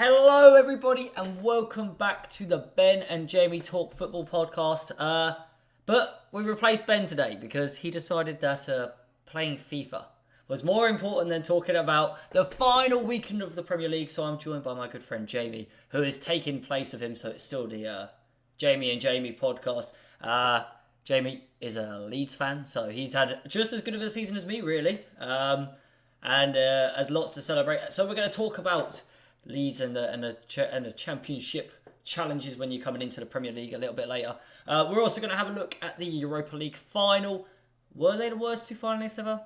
Hello, everybody, and welcome back to the Ben and Jamie Talk Football Podcast. But we replaced Ben today because he decided that playing FIFA was more important than talking about the final weekend of the Premier League. So I'm joined by my good friend Jamie, who is taking place of him. So it's still the Jamie and Jamie podcast. Jamie is a Leeds fan, so he's had just as good of a season as me, really, and has lots to celebrate. So we're going to talk about Leeds and the Championship challenges when you're coming into the Premier League a little bit later. We're also going to have a look at the Europa League final. Were they the worst two finalists ever?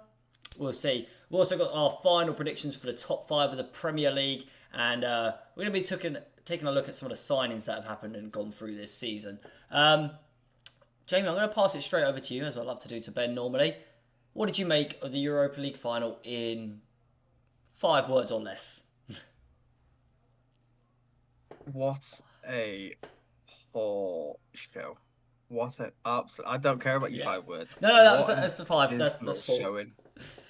We'll see. We've also got our final predictions for the top five of the Premier League, and we're going to be taking a look at some of the signings that have happened and gone through this season. Jamie, I'm going to pass it straight over to you, as I love to do to Ben normally. What did you make of the Europa League final in 5 words or less? What a poor show. What an absolute... I don't care about your 5 words. No, that's the 5. That's 4. Showing.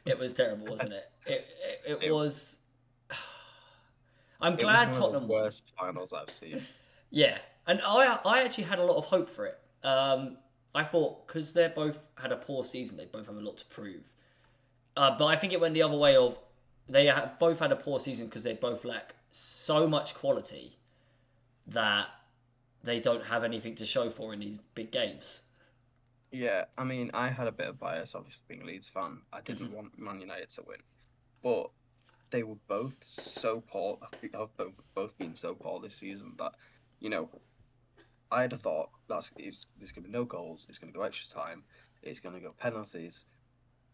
It was terrible, wasn't it? It was... I'm It glad was one Tottenham of the won. worst finals I've seen. Yeah, and I actually had a lot of hope for it. I thought, because they both had a poor season, they both have a lot to prove. But I think it went the other way of, both had a poor season because they both lack so much quality that they don't have anything to show for in these big games. Yeah, I mean, I had a bit of bias, obviously, being a Leeds fan. I didn't want Man United to win. But they were both so poor, have both been so poor this season that, you know, I'd have thought there's going to be no goals, it's going to go extra time, it's going to go penalties,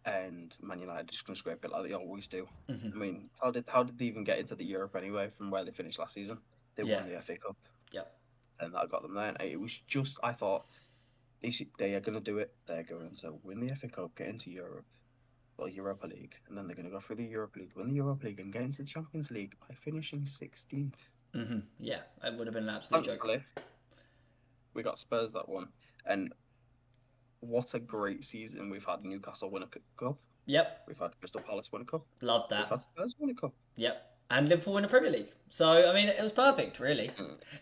and Man United are just going to scrape it like they always do. I mean, how did they even get into the Europe anyway from where they finished last season? They Yeah. won the FA Cup, Yep. and that got them there. And it was just, I thought, they are going to do it. They're going to win the FA Cup, get into Europe, or Europa League, and then they're going to go through the Europa League, win the Europa League, and get into the Champions League by finishing 16th. Yeah, it would have been an absolute joke. Thankfully, we got Spurs that one, and what a great season we've had. Newcastle win a cup. Yep, We've had Crystal Palace win a cup. loved We've that. had Spurs win a cup. Yep. And Liverpool in the Premier League. So, I mean, it was perfect, really.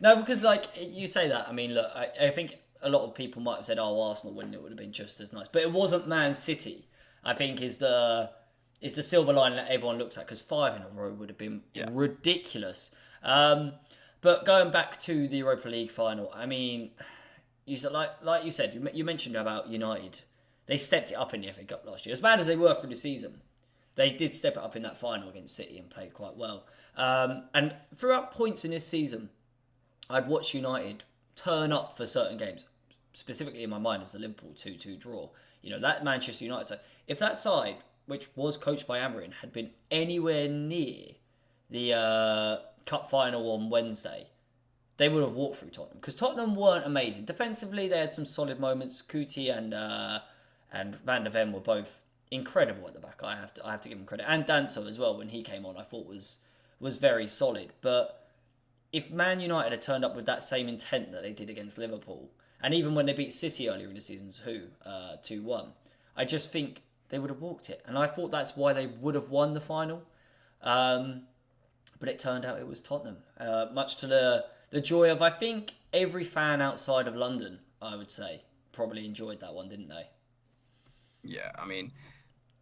No, because, like, you say that. I mean, look, I think a lot of people might have said, oh, Arsenal winning it would have been just as nice. But it wasn't Man City, I think, is the silver line that everyone looks at. Because 5 in a row would have been ridiculous. But going back to the Europa League final, I mean, you said, like you said, you mentioned about United. They stepped it up in the FA Cup last year. As bad as they were through the season, they did step it up in that final against City and played quite well. And throughout points in this season, I'd watch United turn up for certain games. Specifically in my mind is the Liverpool 2-2 draw. You know, that Manchester United side. If that side, which was coached by Amorim, had been anywhere near the cup final on Wednesday, they would have walked through Tottenham. Because Tottenham weren't amazing. Defensively, they had some solid moments. Kuti and Van der Ven were both incredible at the back. I have to give him credit, and Danso as well when he came on. I thought was very solid. But if Man United had turned up with that same intent that they did against Liverpool, and even when they beat City earlier in the season, 2-1, I just think they would have walked it, and I thought that's why they would have won the final. But it turned out it was Tottenham, much to the joy of, I think, every fan outside of London. I would say probably enjoyed that one, didn't they? Yeah, I mean,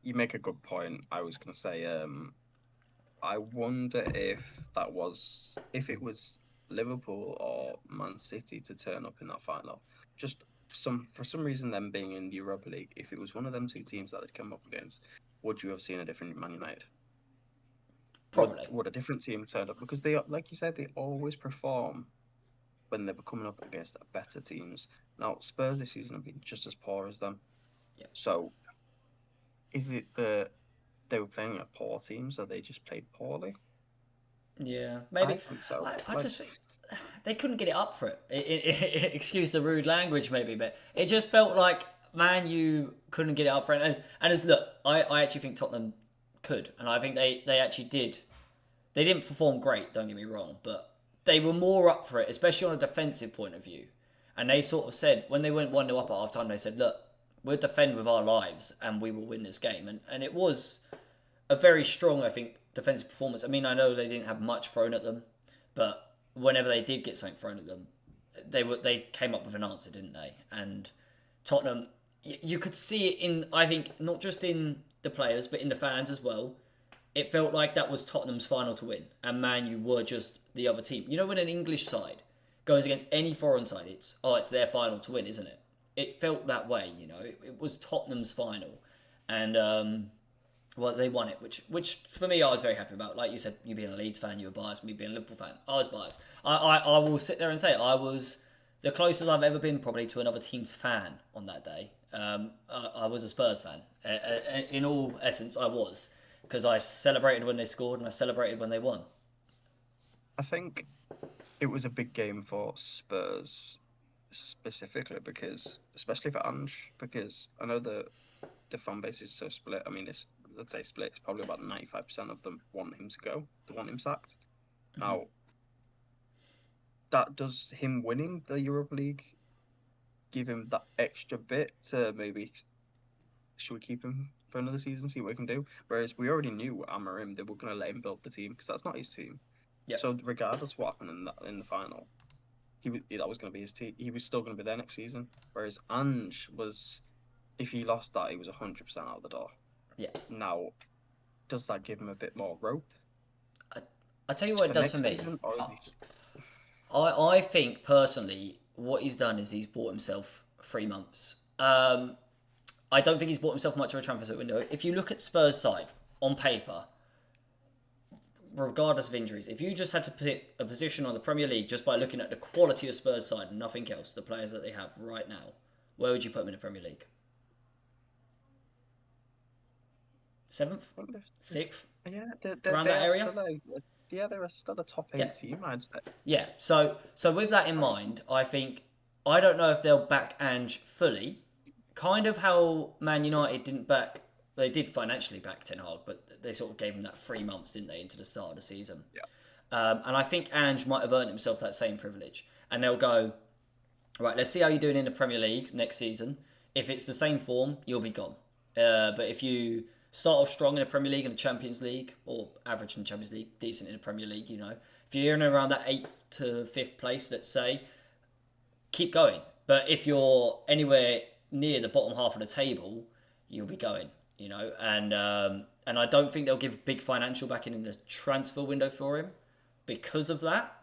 you make a good point. I was going to say, I wonder if it was Liverpool or Man City to turn up in that final. Just for some reason, them being in the Europa League, if it was one of them two teams that they'd come up against, would you have seen a different Man United? Probably. Would a different team turn up? Because they, like you said, they always perform when they're coming up against better teams. Now, Spurs this season have been just as poor as them. Yeah. So, is it that they were playing a poor team, so they just played poorly? Yeah, maybe. I think so. I just think they couldn't get it up for it. Excuse the rude language, maybe, but it just felt like, man, you couldn't get it up for it. And as look, I actually think Tottenham could, and I think they actually did. They didn't perform great, don't get me wrong, but they were more up for it, especially on a defensive point of view. And they sort of said, when they went 1-0 up at half time, they said, look, we'll defend with our lives and we will win this game. And it was a very strong, I think, defensive performance. I mean, I know they didn't have much thrown at them, but whenever they did get something thrown at them, they came up with an answer, didn't they? And Tottenham, you could see it in, I think, not just in the players, but in the fans as well. It felt like that was Tottenham's final to win, and Man U were just the other team. You know, when an English side goes against any foreign side, it's their final to win, isn't it? It felt that way, you know. It was Tottenham's final, and they won it, which for me I was very happy about. Like you said, you being a Leeds fan, you were biased. Me being a Liverpool fan, I was biased. I will sit there and say I was the closest I've ever been probably to another team's fan on that day. I was a Spurs fan. In all essence, I was, because I celebrated when they scored and I celebrated when they won. I think it was a big game for Spurs specifically because, especially for Ange, because I know the fan base is so split. I mean, let's say split. It's probably about 95% of them want him to go. They want him sacked. Now, that does him winning the Europa League give him that extra bit to maybe, should we keep him for another season, see what we can do? Whereas we already knew with Amorim they were going to let him build the team because that's not his team. Yep. So regardless of what happened in the final, that was going to be his team. He was still going to be there next season. Whereas Ange was, if he lost that, he was 100% out the door. Yeah. Now, does that give him a bit more rope? I tell you what it does for me. Season, I think personally, what he's done is he's bought himself 3 months. I don't think he's bought himself much of a transfer window. If you look at Spurs' side on paper, regardless of injuries, if you just had to pick a position on the Premier League just by looking at the quality of Spurs' side and nothing else, the players that they have right now, where would you put them in the Premier League? 7th? 6th? Yeah, around that area? They're still a top 8 team, I'd say. Yeah, so with that in mind, I don't know if they'll back Ange fully. Kind of how Man United they did financially back Ten Hag, but they sort of gave him that 3 months, didn't they, into the start of the season. Yeah. And I think Ange might have earned himself that same privilege. And they'll go, right, let's see how you're doing in the Premier League next season. If it's the same form, you'll be gone. But if you start off strong in the Premier League and the Champions League, or average in the Champions League, decent in the Premier League, you know. If you're in around that 8th to 5th place, let's say, keep going. But if you're anywhere near the bottom half of the table, you'll be going, you know. And I don't think they'll give big financial backing in the transfer window for him because of that,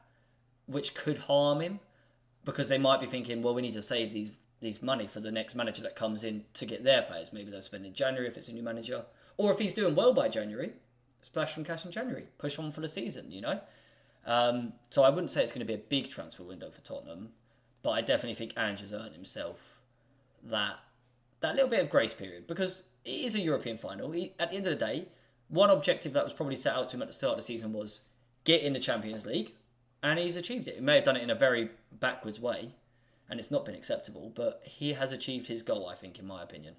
which could harm him, because they might be thinking, well, we need to save these money for the next manager that comes in to get their players. Maybe they'll spend in January if it's a new manager. Or if he's doing well by January, splash some cash in January. Push on for the season, you know? So I wouldn't say it's going to be a big transfer window for Tottenham, but I definitely think Ange has earned himself that little bit of grace period, because it is a European final. At the end of the day, one objective that was probably set out to him at the start of the season was get in the Champions League, and he's achieved it. He may have done it in a very backwards way, and it's not been acceptable, but he has achieved his goal, I think, in my opinion.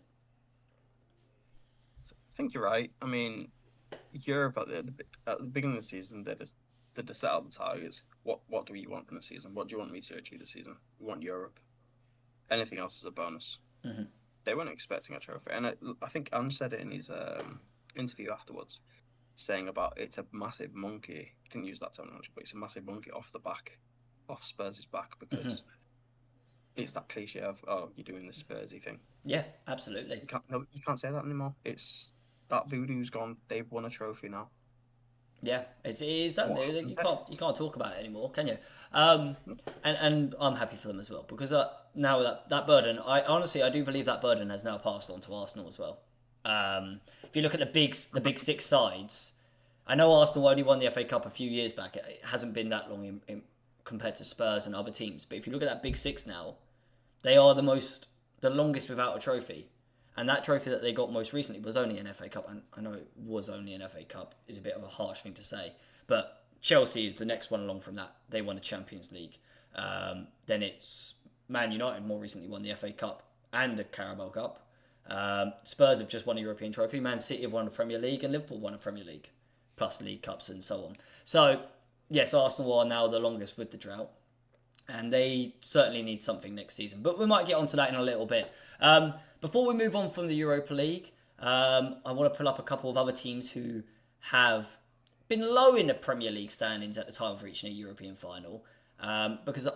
I think you're right. I mean, Europe at the beginning of the season, they just set out the targets. What do you want from the season? What do you want me to achieve this season? We want Europe. Anything else is a bonus. Mm-hmm. They weren't expecting a trophy, and I think Ange said it in his interview afterwards, saying about it's a massive monkey. He didn't use that terminology, but it's a massive monkey off Spurs' back, because it's that cliche of, oh, you're doing the Spursy thing. Yeah, absolutely. You can't say that anymore. It's that voodoo's gone. They've won a trophy now. Yeah, it is that you can't talk about it anymore, can you? And I'm happy for them as well, because now that burden, I do believe that burden has now passed on to Arsenal as well. If you look at the big 6 sides, I know Arsenal only won the FA Cup a few years back. It hasn't been that long in compared to Spurs and other teams. But if you look at that big 6 now, they are the longest without a trophy. And that trophy that they got most recently was only an FA Cup. And I know it was only an FA Cup, is a bit of a harsh thing to say. But Chelsea is the next one along from that. They won the Champions League. Then it's Man United more recently won the FA Cup and the Carabao Cup. Spurs have just won a European trophy. Man City have won a Premier League, and Liverpool won a Premier League, plus League Cups and so on. So, yes, Arsenal are now the longest with the drought, and they certainly need something next season. But we might get onto that in a little bit. Before we move on from the Europa League, I want to pull up a couple of other teams who have been low in the Premier League standings at the time of reaching a European final. Because,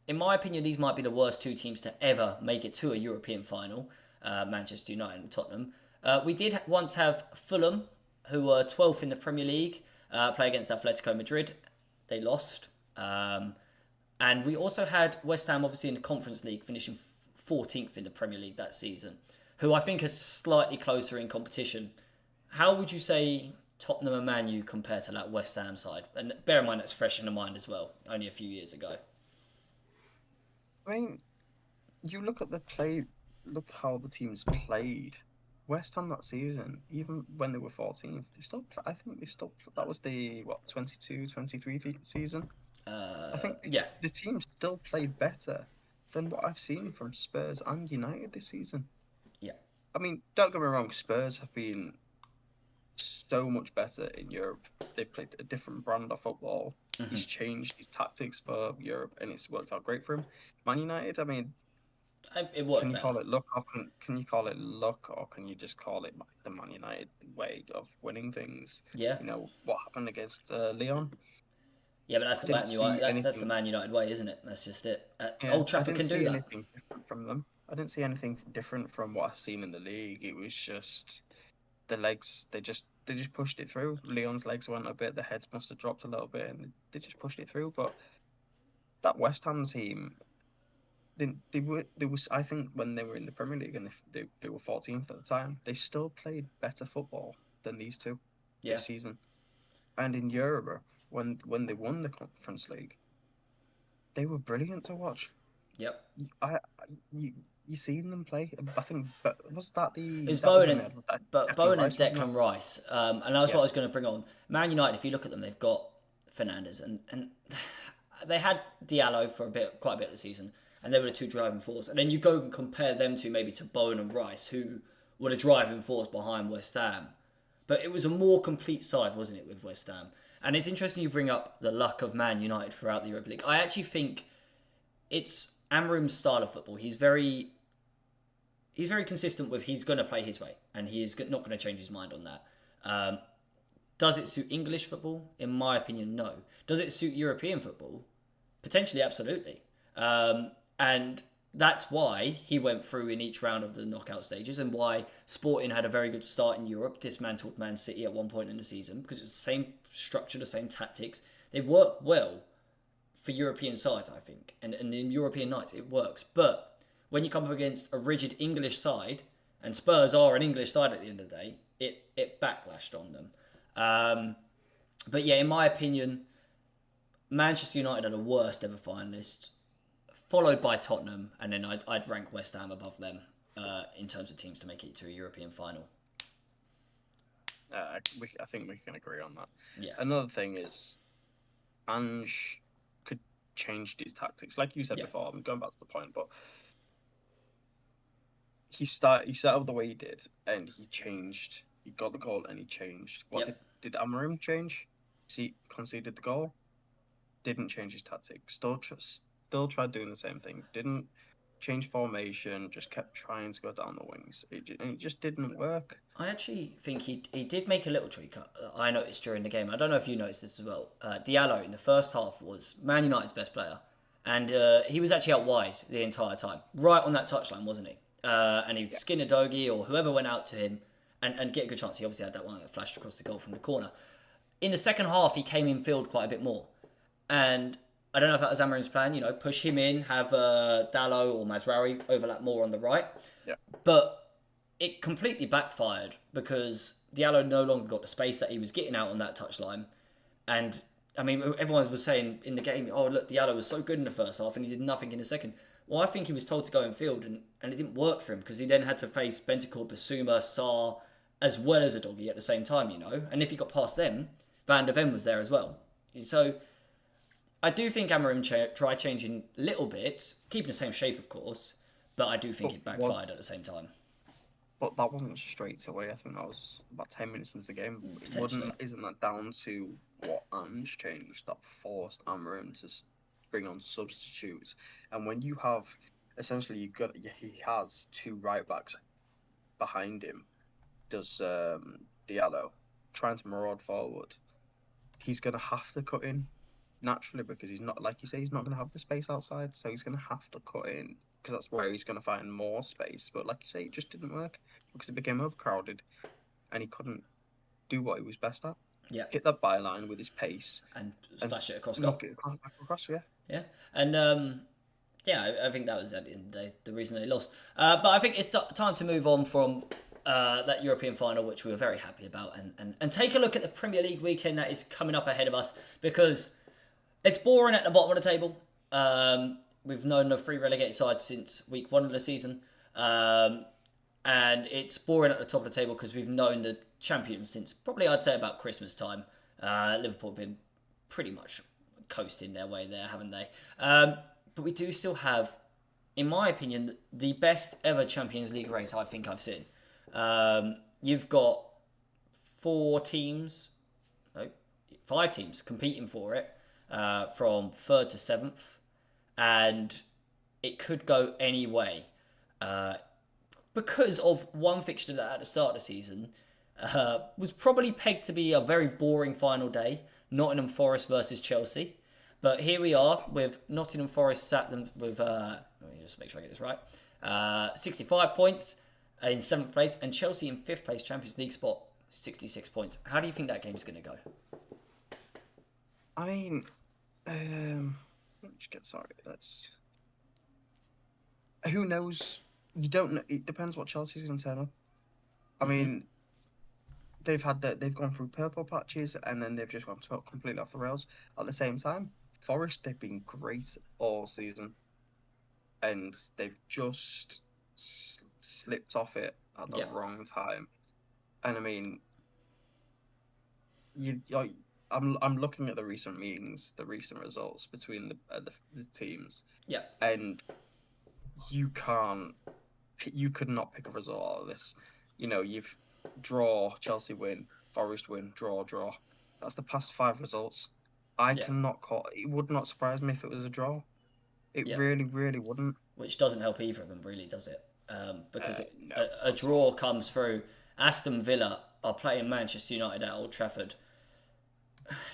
in my opinion, these might be the worst two teams to ever make it to a European final, Manchester United and Tottenham. We did once have Fulham, who were 12th in the Premier League, play against Atletico Madrid. They lost. And we also had West Ham, obviously, in the Conference League, finishing 14th in the Premier League that season, who I think are slightly closer in competition. How would you say Tottenham and Man U compare to that West Ham side? And bear in mind that's fresh in the mind as well, only a few years ago. I mean, you look at the play, look how the teams played. West Ham that season, even when they were 14th, they still, I think they still, that was the, what, 22, 23 season? I think Yeah, the team still played better than what I've seen from Spurs and United this season. yeah, I mean, don't get me wrong, Spurs have been so much better in Europe. They've played a different brand of football. He's changed his tactics for Europe, and it's worked out great for him. Man United, I mean, it can worked you better. call it luck, or can you call it luck, or can you just call it the Man United way of winning things? Yeah, You know what happened against Leon? yeah, but that's I the didn't Man see United. That's the anything. Man United way, isn't it? That's just it. Yeah, Old I Trafford didn't can do see that. anything different from them. I didn't see anything different from what I've seen in the league. It was just the legs. They just pushed it through. Leon's legs went a bit. The heads must have dropped a little bit, and they just pushed it through. But that West Ham team, they was I think when they were in the Premier League and they were 14th at the time, they still played better football than these two Yeah, this season. And in Europe, when they won the Conference League, they were brilliant to watch. yep. I you you seen them play? I think, but was that It was that was Bowen when and they had that Declan Bowen and Rice, wasn't it? Declan Rice, and that's what Yeah, I was going to bring on. Man United, if you look at them, they've got Fernandez, and they had Diallo for quite a bit of the season, and they were the two driving force. And then you go and compare them to maybe to Bowen and Rice, who were the driving force behind West Ham. But it was a more complete side, wasn't it, with West Ham? And it's interesting you bring up the luck of Man United throughout the Europa League. I actually think it's Amorim's style of football. He's very consistent with he's going to play his way, and he is not going to change his mind on that. Um, does it suit English football? In my opinion, no. Does it suit European football? Potentially, absolutely. And that's why he went through in each round of the knockout stages, and why Sporting had a very good start in Europe, dismantled Man City at one point in the season, because it's the same structure, the same tactics. They work well for European sides, I think. And in European nights, it works. But when you come up against a rigid English side, and Spurs are an English side at the end of the day, it backlashed on them. But yeah, in my opinion, Manchester United are the worst ever finalists, followed by Tottenham, and then I'd rank West Ham above them in terms of teams to make it to a European final. I think we can agree on that. Yeah, Another thing is Ange could change his tactics, like you said yeah, before. I'm going back to the point, but he set up the way he did, and he changed. He got the goal, and he changed. What yep. did Amorim change? He conceded the goal. Didn't change his tactics. Still tried doing the same thing. Didn't change formation. Just kept trying to go down the wings. It just didn't work. I actually think he did make a little tweak. I noticed during the game. I don't know if you noticed this as well. Diallo in the first half was Man United's best player, and he was actually out wide the entire time, right on that touchline, wasn't he? And he'd Yeah. skin a Dogie or whoever went out to him and get a good chance. He obviously had that one that flashed across the goal from the corner. In the second half, he came in field quite a bit more, and I don't know if that was Amarim's plan. Push him in, have Dallo or Mazraoui overlap more on the right, Yeah. but it completely backfired because Diallo no longer got the space that he was getting out on that touchline. And I mean, everyone was saying in the game, oh, look, Diallo was so good in the first half and he did nothing in the second. Well, I think he was told to go in field and it didn't work for him because he then had to face Bentancur, Basuma, Sarr, as well as a doggy at the same time. And if he got past them, Van der Ven was there as well. So I do think Amorim tried changing a little bit, keeping the same shape, of course, but I do think But it backfired at the same time, that wasn't straight away. I think that was about 10 minutes into the game. potentially. Isn't that down to what Ange changed that forced Amarim to bring on substitutes? And when you have essentially he has two right backs behind him, does Diallo trying to maraud forward. he's going to have to cut in naturally because he's not, like you say, he's not going to have the space outside. So he's going to have to cut in because that's where he's going to find more space. But like you say, it just didn't work because it became overcrowded and he couldn't do what he was best at. Yeah, Hit that byline with his pace and and splash it across goal. knock it across. Yeah. Yeah, and yeah, I think that was at the end of the day the reason they lost. But I think it's time to move on from that European final, which we were very happy about, and take a look at the Premier League weekend that is coming up ahead of us because it's boring at the bottom of the table. We've known the three relegated sides since week 1 of the season. And it's boring at the top of the table because we've known the champions since probably I'd say about Christmas time. Liverpool have been pretty much coasting their way there, haven't they? But we do still have, in my opinion, the best ever Champions League race I think I've seen. You've got 5 teams competing for it from 3rd to 7th, and it could go any way. Because of one fixture that at the start of the season was probably pegged to be a very boring final day, Nottingham Forest versus Chelsea. But here we are with Nottingham Forest sat them with, let me just make sure I get this right, 65 points in 7th place, and Chelsea in 5th place, Champions League spot, 66 points. How do you think that game's going to go? I mean, let me just get sorry. Who knows? You don't know. It depends what Chelsea's going to turn up. I mean, they've gone through purple patches and then they've just gone completely off the rails. At the same time, Forest, they've been great all season, and they've just slipped off it at the wrong time. And I mean, I'm looking at the recent meetings, the recent results between the teams. Yeah. And you could not pick a result out of this. You've draw, Chelsea win, Forest win, draw. That's the past 5 results. I cannot call. It would not surprise me if it was a draw. It really, really wouldn't. Which doesn't help either of them, really, does it? Because no, a draw comes through. Aston Villa are playing Manchester United at Old Trafford.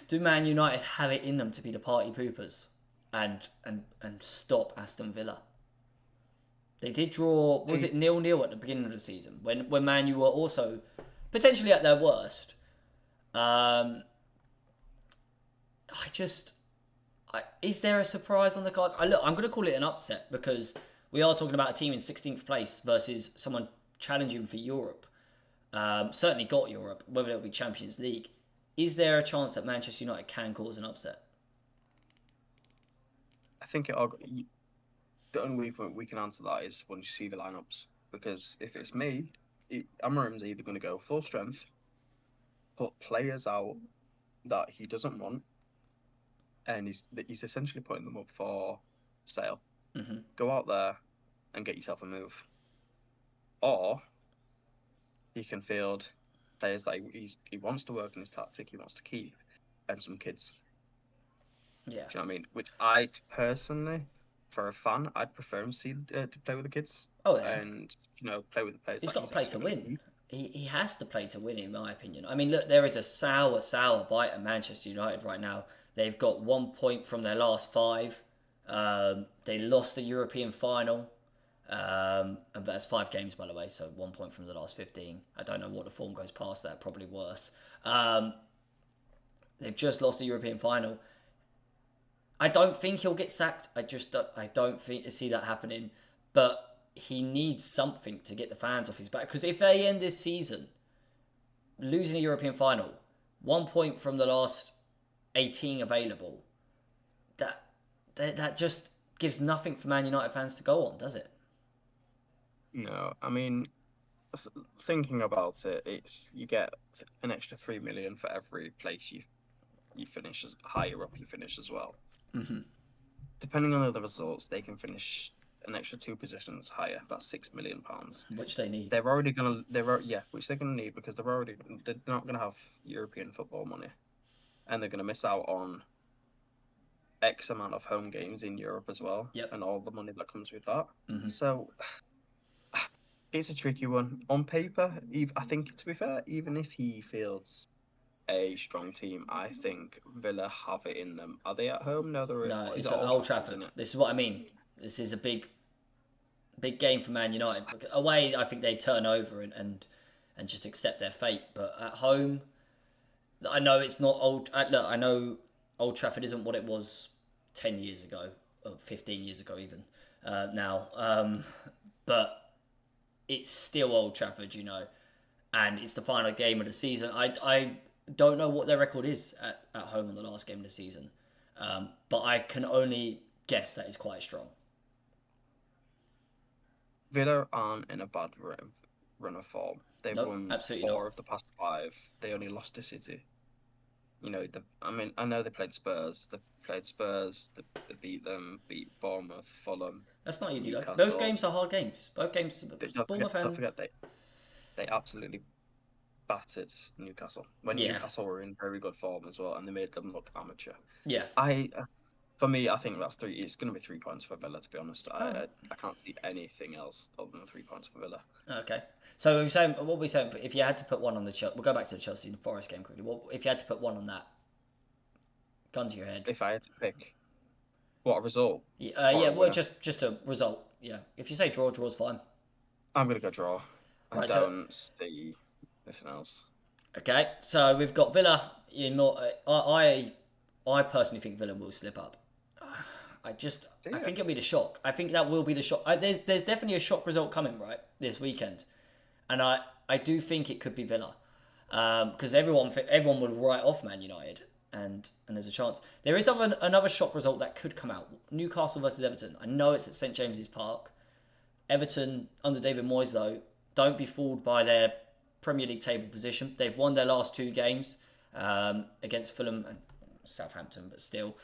Do Man United have it in them to be the party poopers and stop Aston Villa? They did draw, was it 0-0 at the beginning of the season when Man U were also potentially at their worst. Is there a surprise on the cards? I'm going to call it an upset because we are talking about a team in 16th place versus someone challenging for Europe. Certainly got Europe, whether it'll be Champions League. Is there a chance that Manchester United can cause an upset? I think the only way we can answer that is once you see the lineups. Because if it's me, Amarim's either going to go full strength, put players out that he doesn't want, and he's essentially putting them up for sale. Mm-hmm. Go out there and get yourself a move. Or he can field players that he wants to work in his tactic, he wants to keep, and some kids. Yeah. Do you know what I mean? Which I personally, for a fan, I'd prefer him to play with the kids. Oh yeah. And play with the players. He's got to play to win. He has to play to win, in my opinion. I mean, look, there is a sour bite at Manchester United right now. They've got 1 point from their last 5. They lost the European final. And that's 5 games, by the way, so 1 point from the last 15. I don't know what the form goes past that, probably worse. They've just lost the European final. I don't think he'll get sacked. I don't see that happening. But he needs something to get the fans off his back. Because if they end this season losing a European final, 1 point from the last 18 available, that just gives nothing for Man United fans to go on, does it? No, I mean, thinking about it, you get an extra 3 million for every place you finish, higher up you finish as well. Mm-hmm. Depending on the results, they can finish an extra 2 positions higher. That's £6 million, which they need. Which they're gonna need because they're not gonna have European football money, and they're gonna miss out on X amount of home games in Europe as well, and all the money that comes with that. Mm-hmm. So it's a tricky one. On paper, I think, to be fair, even if he fields a strong team. I think Villa have it in them. Are they at home? No, they're. No, Is it's it at Old Old Trafford, isn't Trafford. it? This is what I mean. This is a big game for Man United. Away, I think they turn over and just accept their fate. But at home, I know it's not old. Look, I know Old Trafford isn't what it was 10 years ago, or 15 years ago even. Now, but it's still Old Trafford, and it's the final game of the season. I don't know what their record is at home on the last game of the season, but I can only guess that it's quite strong. Villa aren't in a bad run of form. They've Nope, won absolutely not. 4 of the past 5. They only lost to City. I mean, I know they played Spurs. They played Spurs. They beat them. Beat Bournemouth, Fulham, That's not easy though. Both Newcastle. games are hard games. Both games, Don't forget, Bournemouth don't and forget they absolutely battered Newcastle when yeah, Newcastle were in very good form as well, and they made them look amateur. yeah. I, for me, I think that's three. It's going to be 3 points for Villa. To be honest, All right. I can't see anything else other than 3 points for Villa. Okay. So we're saying what we saying. If you had to put one on the we'll go back to the Chelsea and Forest game quickly. What if you had to put one on that? Gun to your head. If I had to pick what a result or Yeah. a Well, winner, just a result. Yeah. If you say draw's fine. I'm going to go draw. I Right. So don't see anything else. okay. So we've got Villa. I personally think Villa will slip up. I Yeah, think it'll be the shock. I think that will be the shock. There's definitely a shock result coming right this weekend, and I do think it could be Villa, because everyone would write off Man United, and there's a chance there is another shock result that could come out. Newcastle versus Everton. I know it's at St James's Park. Everton under David Moyes though, don't be fooled by their Premier League table position. They've won their last 2 games against Fulham and Southampton, but still.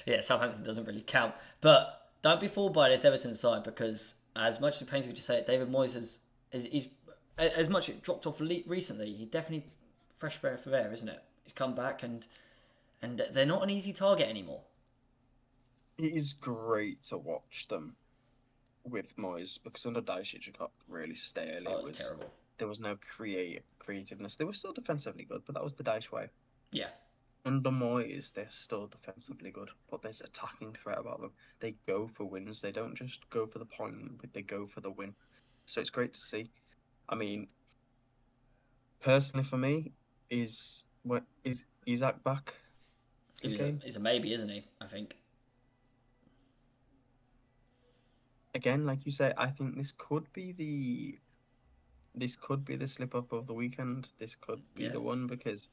Yeah, Southampton doesn't really count. But don't be fooled by this Everton side, because as much as it pains me to say it, David Moyes is as much it dropped off recently. He definitely fresh breath of air, isn't it? He's come back and they're not an easy target anymore. it is great to watch them with Moyes because under Dyche it got really stale. Oh, it's terrible. There was no creativeness. They were still defensively good, but that was the Dyche way. Yeah, Under Moyes, they're still defensively good, but there's attacking threat about them. They go for wins. They don't just go for the point, but they go for the win. So it's great to see. I mean, personally for me, is Isaac back this game? he's a maybe, isn't he? I think. Again, like you say, I think this could be the slip up of the weekend. This could be Yeah, the one because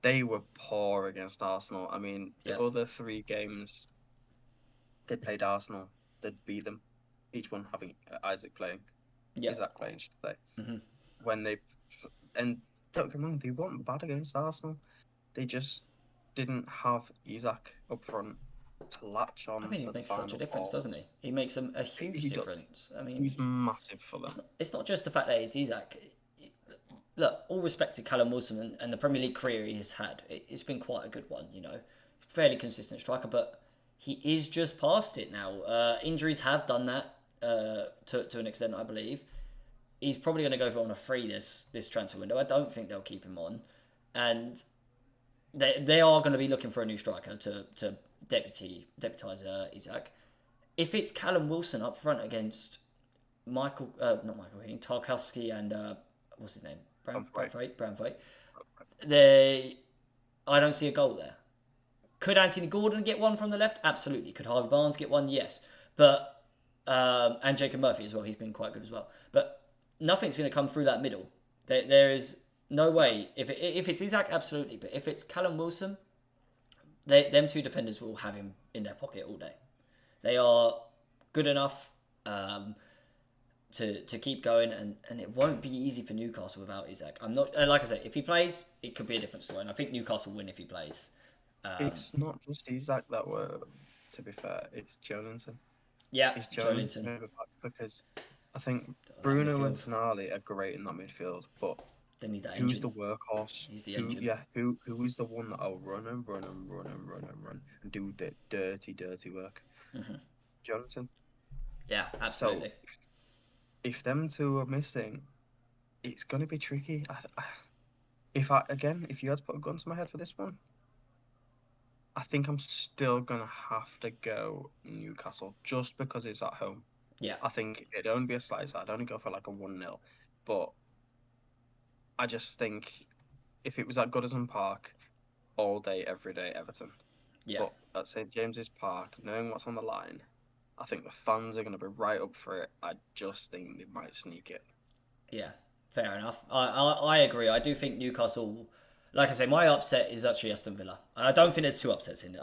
they were poor against Arsenal. I mean, yeah, the other 3 games they played Arsenal, they'd beat them. Each one having Isaac playing, yeah. Isaac playing, I should say. Hmm. When they and don't get me wrong, they weren't bad against Arsenal. They just didn't have Isaac up front to latch I on mean, he to the makes such a final difference, ball. doesn't he? He makes a huge He does. difference. I mean, He's massive for them. it's not just the fact that it's Isaac. Look, all respect to Callum Wilson and the Premier League career he has had. It's been quite a good one, fairly consistent striker, but he is just past it now. Injuries have done that to an extent, I believe. He's probably going to go for on a free this transfer window. I don't think they'll keep him on, and they are going to be looking for a new striker to deputise Isaac. If it's Callum Wilson up front against not Michael Keane, Tarkowski and what's his name, Branthwaite, I don't see a goal there. Could Anthony Gordon get one from the left? Absolutely. Could Harvey Barnes get one? Yes. But and Jacob Murphy as well. He's been quite good as well. But nothing's going to come through that middle. There is no way. If it's Isaac, absolutely. But if it's Callum Wilson, them 2 defenders will have him in their pocket all day. They are good enough to keep going, and it won't be easy for Newcastle without Isaac. I'm not like I say, if he plays, it could be a different story, and I think Newcastle win if he plays. It's not just Isaac that were, to be fair, it's Jolinton. Yeah, It's Jolinton. Jolinton because I think That Bruno and midfield. Tonali are great in that midfield, but They need that who's the engine. workhorse? He's the Who, engine. yeah, who is the one that'll run and do the dirty work? Jolinton. Yeah, So absolutely. if them two are missing, it's gonna be tricky. if you had to put a gun to my head for this one, I think I'm still gonna have to go Newcastle just because it's at home. Yeah, I think it'd only be a slice. I'd only go for like a 1-0. But I just think if it was at Goodison Park all day, every day, Everton. yeah, But at St James's Park, knowing what's on the line, I think the fans are going to be right up for it. I just think they might sneak it. yeah. Fair enough. I agree. I do think Newcastle, like I say, my upset is actually Aston Villa, and I don't think there's two upsets in it.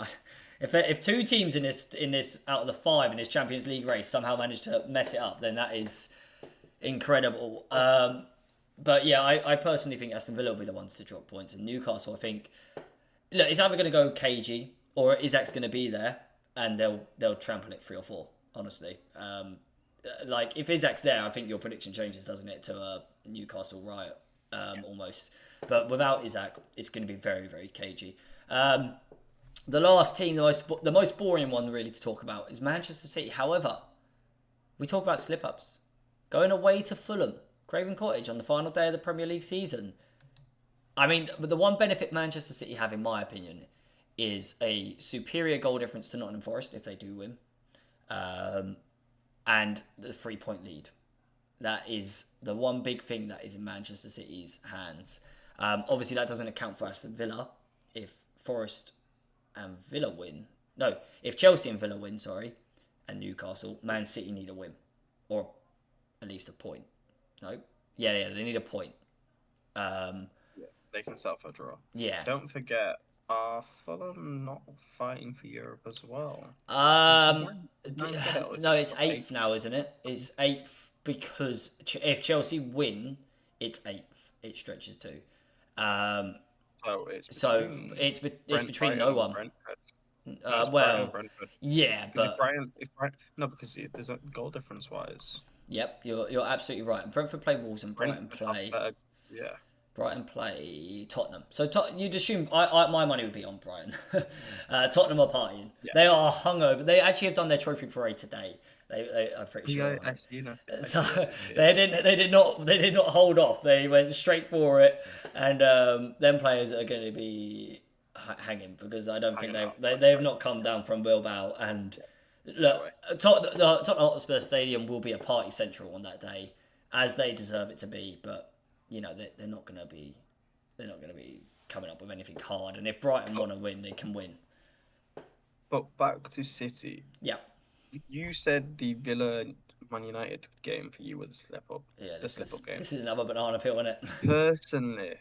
If two teams in this out of the five in this Champions League race somehow manage to mess it up, then that is incredible. But yeah, I personally think Aston Villa will be the ones to drop points, and Newcastle, I think, look, it's either going to go cagey or Isaac's going to be there, and they'll trample it 3 or 4. Honestly, like if Isaac's there, I think your prediction changes, doesn't it, to a Newcastle riot almost. But without Isaac, it's going to be very very cagey. The last team, the most boring one really to talk about is Manchester City. However, we talk about slip ups. Going away to Fulham, Craven Cottage on the final day of the Premier League season. I mean, but the one benefit Manchester City have, in my opinion, is a superior goal difference to Nottingham Forest if they do win, um, and the 3 point lead. That is the one big thing that is in Manchester City's hands. Obviously, that doesn't account for Aston Villa. If Forest and Villa win, no, if Chelsea and Villa win, sorry, and Newcastle, Man City need a win, or at least a point. No, yeah, they need a point. Um, Yeah, they can settle for a draw. yeah, Don't forget, are Fulham not fighting for Europe as well? Does Um, nine get it, or is no, it it's up eighth eight? now, isn't it? It's eighth because if Chelsea win, it's eighth. It stretches to. Um, So it's so between it's between no Brighton and one. Brentford. No, it's Brighton and Well, Brentford. yeah, Because but if Brighton, no, because there's a goal difference wise. yep, you're absolutely right. And Brentford play Wolves and Brentford have better. Yeah, Brighton play Tottenham. So you'd assume my money would be on Brighton. Tottenham are partying. yeah. They are hungover. They actually have done their trophy parade today. I'm pretty Yeah, sure. I see, So I did see it. they did not hold off. They went straight for it, and them players are going to be hanging because I don't think Hanging they out, they that's they've right. not come down from Bilbao. And No look, way. Tottenham Hotspur Stadium will be a party central on that day, as they deserve it to be. But they're not going to be coming up with anything hard. And if Brighton But want to win, they can win. back to City. Yeah, You said the Villa Man United game for you was a slip up. yeah. The This slip is up game. this is another banana peel, isn't it? Personally,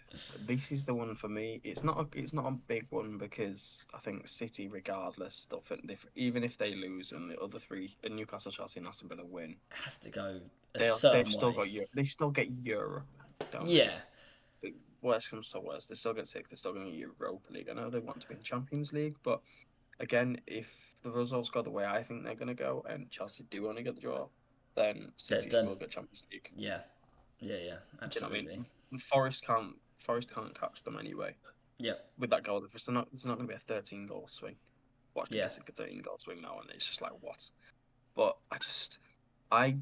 this is the one for me. It's not a big one because I think City, regardless, they'll fit even if they lose and the other three, Newcastle, Chelsea, and Aston Villa win, Has to go a they've certain still way. got Europe. They still get Europe, don't they? Yeah, Worst comes to worst, they still get sick. They're still going to Europa League. I know they want to be in Champions League, but again, if the results go the way I think they're going to go, and Chelsea do only get the draw, then that's City done. will get Champions League. Yeah, yeah, Do you know what I absolutely. mean? Forest can't catch them anyway. Yeah, With that goal, there's not going to be a 13 goal swing. Watch me yeah. get a 13 goal swing now, and it's just like what? But I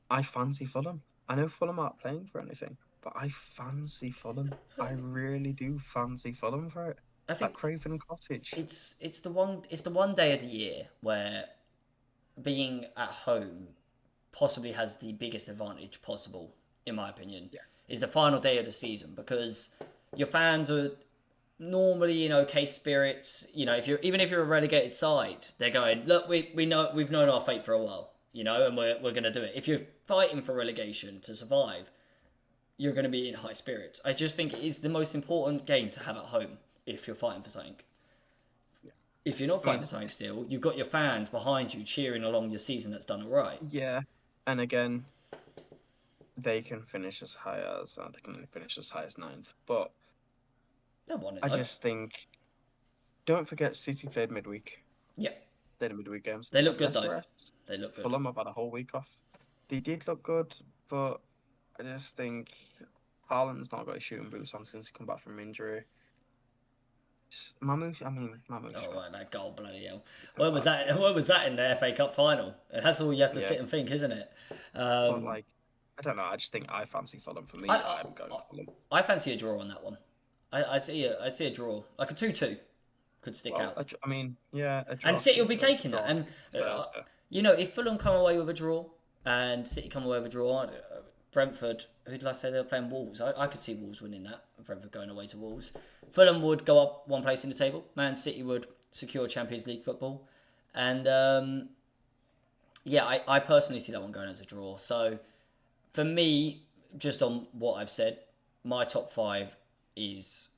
I fancy Fulham. I know Fulham aren't playing for anything, but I fancy Fulham. I really do fancy Fulham for it. I At think Craven Cottage. it's the one day of the year where being at home possibly has the biggest advantage possible, in my opinion. Yes. Is the final day of the season because your fans are normally in okay spirits. If you're a relegated side, they're going, look, we know we've known our fate for a while, and we're gonna do it. If you're fighting for relegation to survive, you're gonna be in high spirits. I just think it is the most important game to have at home if you're fighting for something. Yeah. If you're not I fighting mean, for something still, you've got your fans behind you cheering along your season that's done alright. yeah. And again, they can finish as high as they can only finish as high as ninth. But They won it I though. just think don't forget City played midweek. Yeah, They had midweek games. they They look had good less though. rest. They look good. Fulham have had a whole week off. They did look good, but I just think Haaland's not got his shooting boots on since he come back from injury. Mamouche. Oh, well, that goal, bloody hell! He's the Where was class. that? Where was that in the FA Cup final? That's all you have to Yeah, sit and think, isn't it? but Um, like I don't know. I just think I fancy Fulham. For I, me, I I'm going I Fulham. I fancy a draw on that one. I see a draw, like a 2-2 could stick Well, out. I mean, yeah, a And draw City will can be taking that. draw And, can be fair. Yeah. if Fulham come away with a draw and City come away with a draw, Brentford, who did I say they were playing Wolves? I could see Wolves winning that. Brentford going away to Wolves. Fulham would go up one place in the table. Man City would secure Champions League football. And, I personally see that one going as a draw. So, for me, just on what I've said, my top five is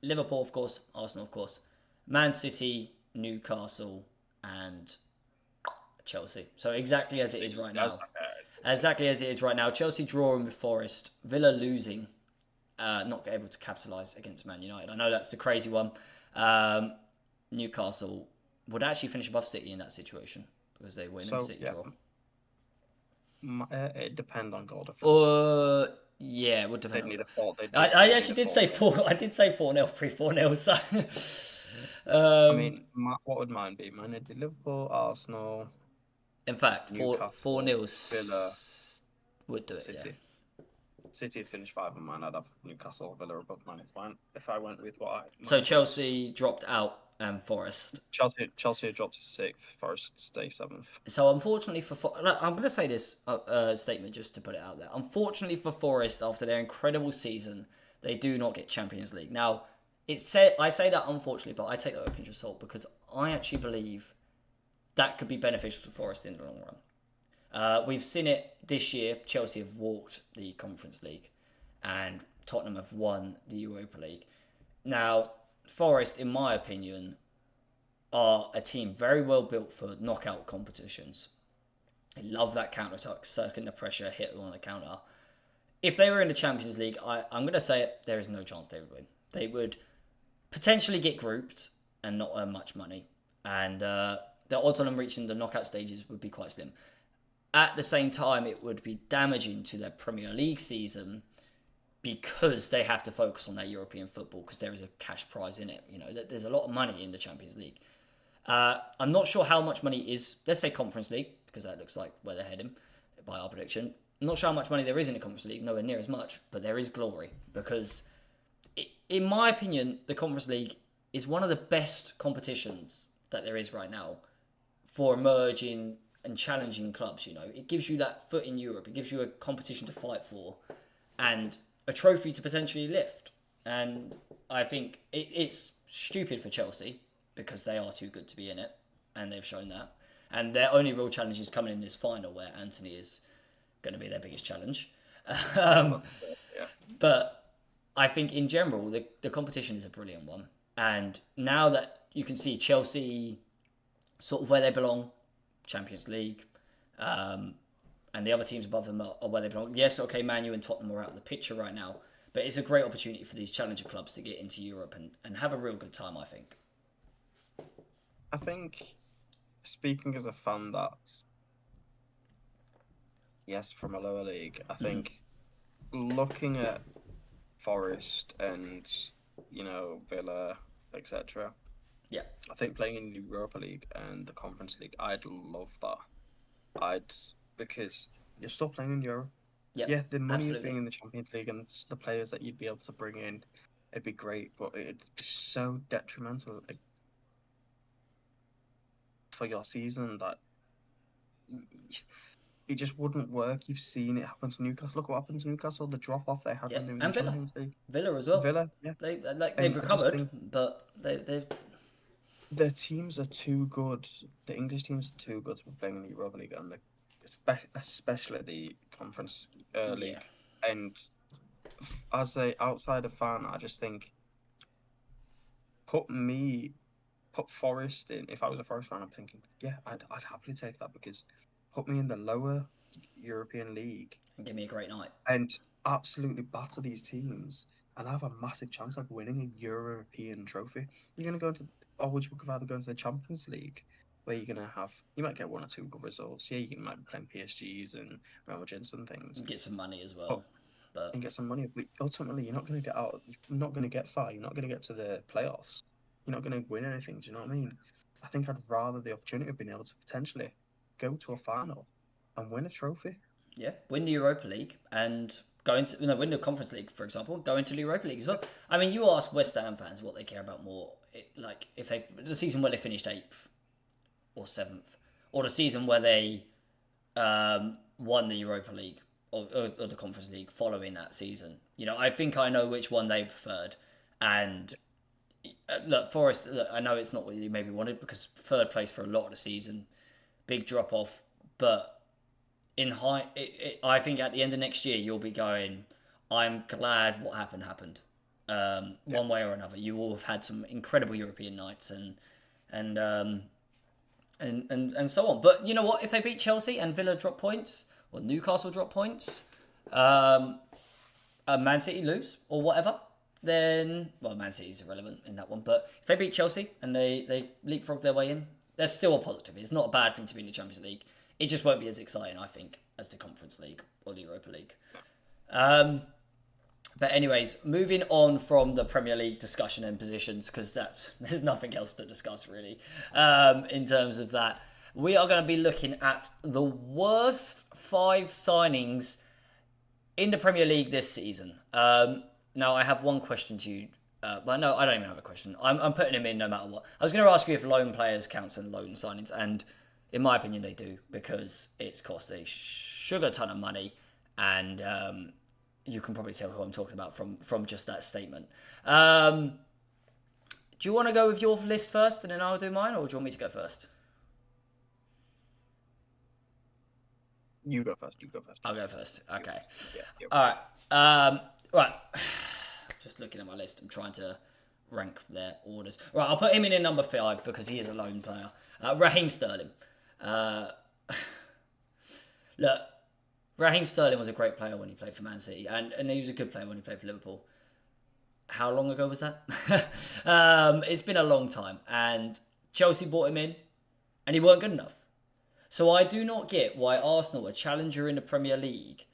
Liverpool, of course, Arsenal, of course, Man City, Newcastle, and Chelsea. So exactly as it is right That's now. okay. Exactly as it is right now. Chelsea drawing with Forest, Villa losing, not able to capitalise against Man United. I know that's the crazy one. Newcastle would actually finish above City in that situation because they win and So City yeah, draw. it depends on goal difference. Yeah, it would depend They'd on. need a four. I They'd need actually a did four. say four. I did say 4-0, 3-4-0. So, I mean, what would mine be? Mine would be Liverpool, Arsenal, in fact, four Newcastle, Villa, nils would do it. Yeah. City. City would finish five on mine. I'd have Newcastle, Villa above mine if I went with So mine was. Chelsea dropped out and Forest. Chelsea dropped to sixth. Forest stay seventh. So unfortunately I'm going to say this statement just to put it out there. Unfortunately for Forest, after their incredible season, they do not get Champions League. Now, I say that unfortunately, but I take that with a pinch of salt because I actually believe that could be beneficial to Forest in the long run. We've seen it this year. Chelsea have walked the Conference League, and Tottenham have won the Europa League. Now, Forest, in my opinion, are a team very well built for knockout competitions. They love that counter attack, circling the pressure, hit on the counter. If they were in the Champions League, I'm going to say it, there is no chance they would win. They would potentially get grouped and not earn much money. And the odds on them reaching the knockout stages would be quite slim. At the same time, it would be damaging to their Premier League season because they have to focus on their European football because there is a cash prize in it. There's a lot of money in the Champions League. I'm not sure how much money is, let's say Conference League, because that looks like where they're heading by our prediction. I'm not sure how much money there is in the Conference League, nowhere near as much, but there is glory because, in my opinion, the Conference League is one of the best competitions that there is right now for emerging and challenging clubs. It gives you that foot in Europe, it gives you a competition to fight for, and a trophy to potentially lift. And I think it's stupid for Chelsea because they are too good to be in it, and they've shown that. And their only real challenge is coming in this final, where Anthony is going to be their biggest challenge. Um, Yeah. but I think in general, the competition is a brilliant one. And now that you can see Chelsea sort of where they belong, Champions League, and the other teams above them are where they belong. Yes, okay, Man U and Tottenham are out of the picture right now, but it's a great opportunity for these challenger clubs to get into Europe and have a real good time, I think. I think, speaking as a fan that's, yes, from a lower league, I think looking at Forest and, Villa, etc., Yeah, I think playing in the Europa League and the Conference League, I'd love that. I'd, because you're still playing in Europe. yeah, Yeah, the money of being absolutely. in the Champions League and the players that you'd be able to bring in, it'd be great, but it'd be so detrimental, like, for your season that it just wouldn't work. You've seen it happen to Newcastle. Look what happened to Newcastle, the drop off they had Yeah, when they were in the and Villa, Champions League. Villa as well. Villa, yeah. They've And I just recovered, think but they've their teams are too good. The English teams are too good to be playing in the Europa League and especially the Conference yeah, League. And as a outsider fan, I just think put me put Forest in. If I was a Forest fan, I'm thinking, yeah, I'd happily take that because put me in the lower European league and give me a great night. and absolutely batter these teams and have a massive chance of winning a European trophy. You're gonna go into, or would you rather go into the Champions League, where you might get one or two good results. Yeah, you might be playing PSGs and Real Madrid and things, And get some money as but well. But and get some money. But ultimately, you're not gonna get out. You're not gonna get far. You're not gonna get to the playoffs. You're not gonna win anything. Do you know what I mean? I think I'd rather the opportunity of being able to potentially go to a final and win a trophy. yeah, win the Europa League and win the Conference League, for example, go into the Europa League as well. I mean, you ask West Ham fans what they care about more, like if the season where they finished 8th or 7th, or the season where they won the Europa League or the Conference League following that season. I think I know which one they preferred. And look, Forest, look, I know it's not what you maybe wanted because third place for a lot of the season, big drop off. But I think at the end of next year, you'll be going, I'm glad what happened. One way or another. You will have had some incredible European nights and so on. But you know what? If they beat Chelsea and Villa drop points, or Newcastle drop points, and Man City lose, or whatever, then, well, Man City's irrelevant in that one. But if they beat Chelsea and they leapfrog their way in, there's still a positive. It's not a bad thing to be in the Champions League. It just won't be as exciting, I think, as the Conference League or the Europa League. But anyways, moving on from the Premier League discussion and positions, because there's nothing else to discuss really in terms of that. We are going to be looking at the worst 5 signings in the Premier League this season. Now, I have one question to you. Well, no, I don't even have a question. I'm putting him in no matter what. I was going to ask you if loan players counts and loan signings, and in my opinion, they do, because it's cost a sugar ton of money, and you can probably tell who I'm talking about from just that statement. Do you want to go with your list first, and then I'll do mine, or do you want me to go first? You go first. I'll go first. Okay. Yeah. All right. Right. Just looking at my list, I'm trying to rank their orders. Right, I'll put him in number 5 because he is a lone player. Raheem Sterling. Look, Raheem Sterling was a great player when he played for Man City, and he was a good player when he played for Liverpool. How long ago was that? It's been a long time, and Chelsea bought him in, and he weren't good enough. So I do not get why Arsenal, a challenger in the Premier League,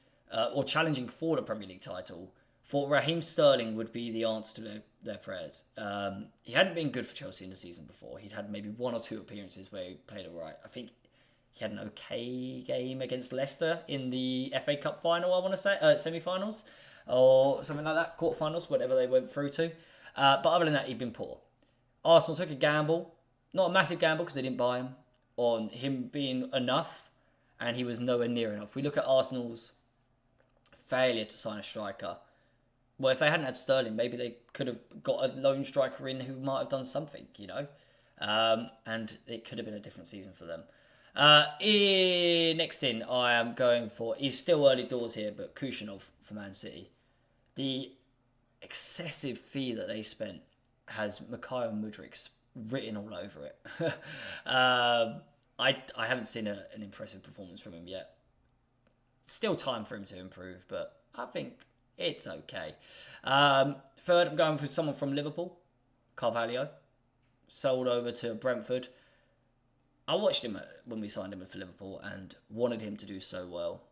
or challenging for the Premier League title, thought Raheem Sterling would be the answer to their prayers. He hadn't been good for Chelsea in the season before. He'd had maybe 1 or 2 appearances where he played all right. I think he had an okay game against Leicester in the FA Cup final, I want to say, semi-finals, or something like that, quarterfinals, whatever they went through to. But other than that, he'd been poor. Arsenal took a gamble, not a massive gamble because they didn't buy him, on him being enough, and he was nowhere near enough. We look at Arsenal's failure to sign a striker. Well, if they hadn't had Sterling, maybe they could have got a lone striker in who might have done something, and it could have been a different season for them. Next in, I am going for, he's still early doors here, but Kushnerov for Man City. The excessive fee that they spent has Mikhail Mudrik's written all over it. I haven't seen an impressive performance from him yet. Still time for him to improve, but I think it's okay. Third, I'm going for someone from Liverpool, Carvalho, sold over to Brentford. I watched him when we signed him for Liverpool and wanted him to do so well,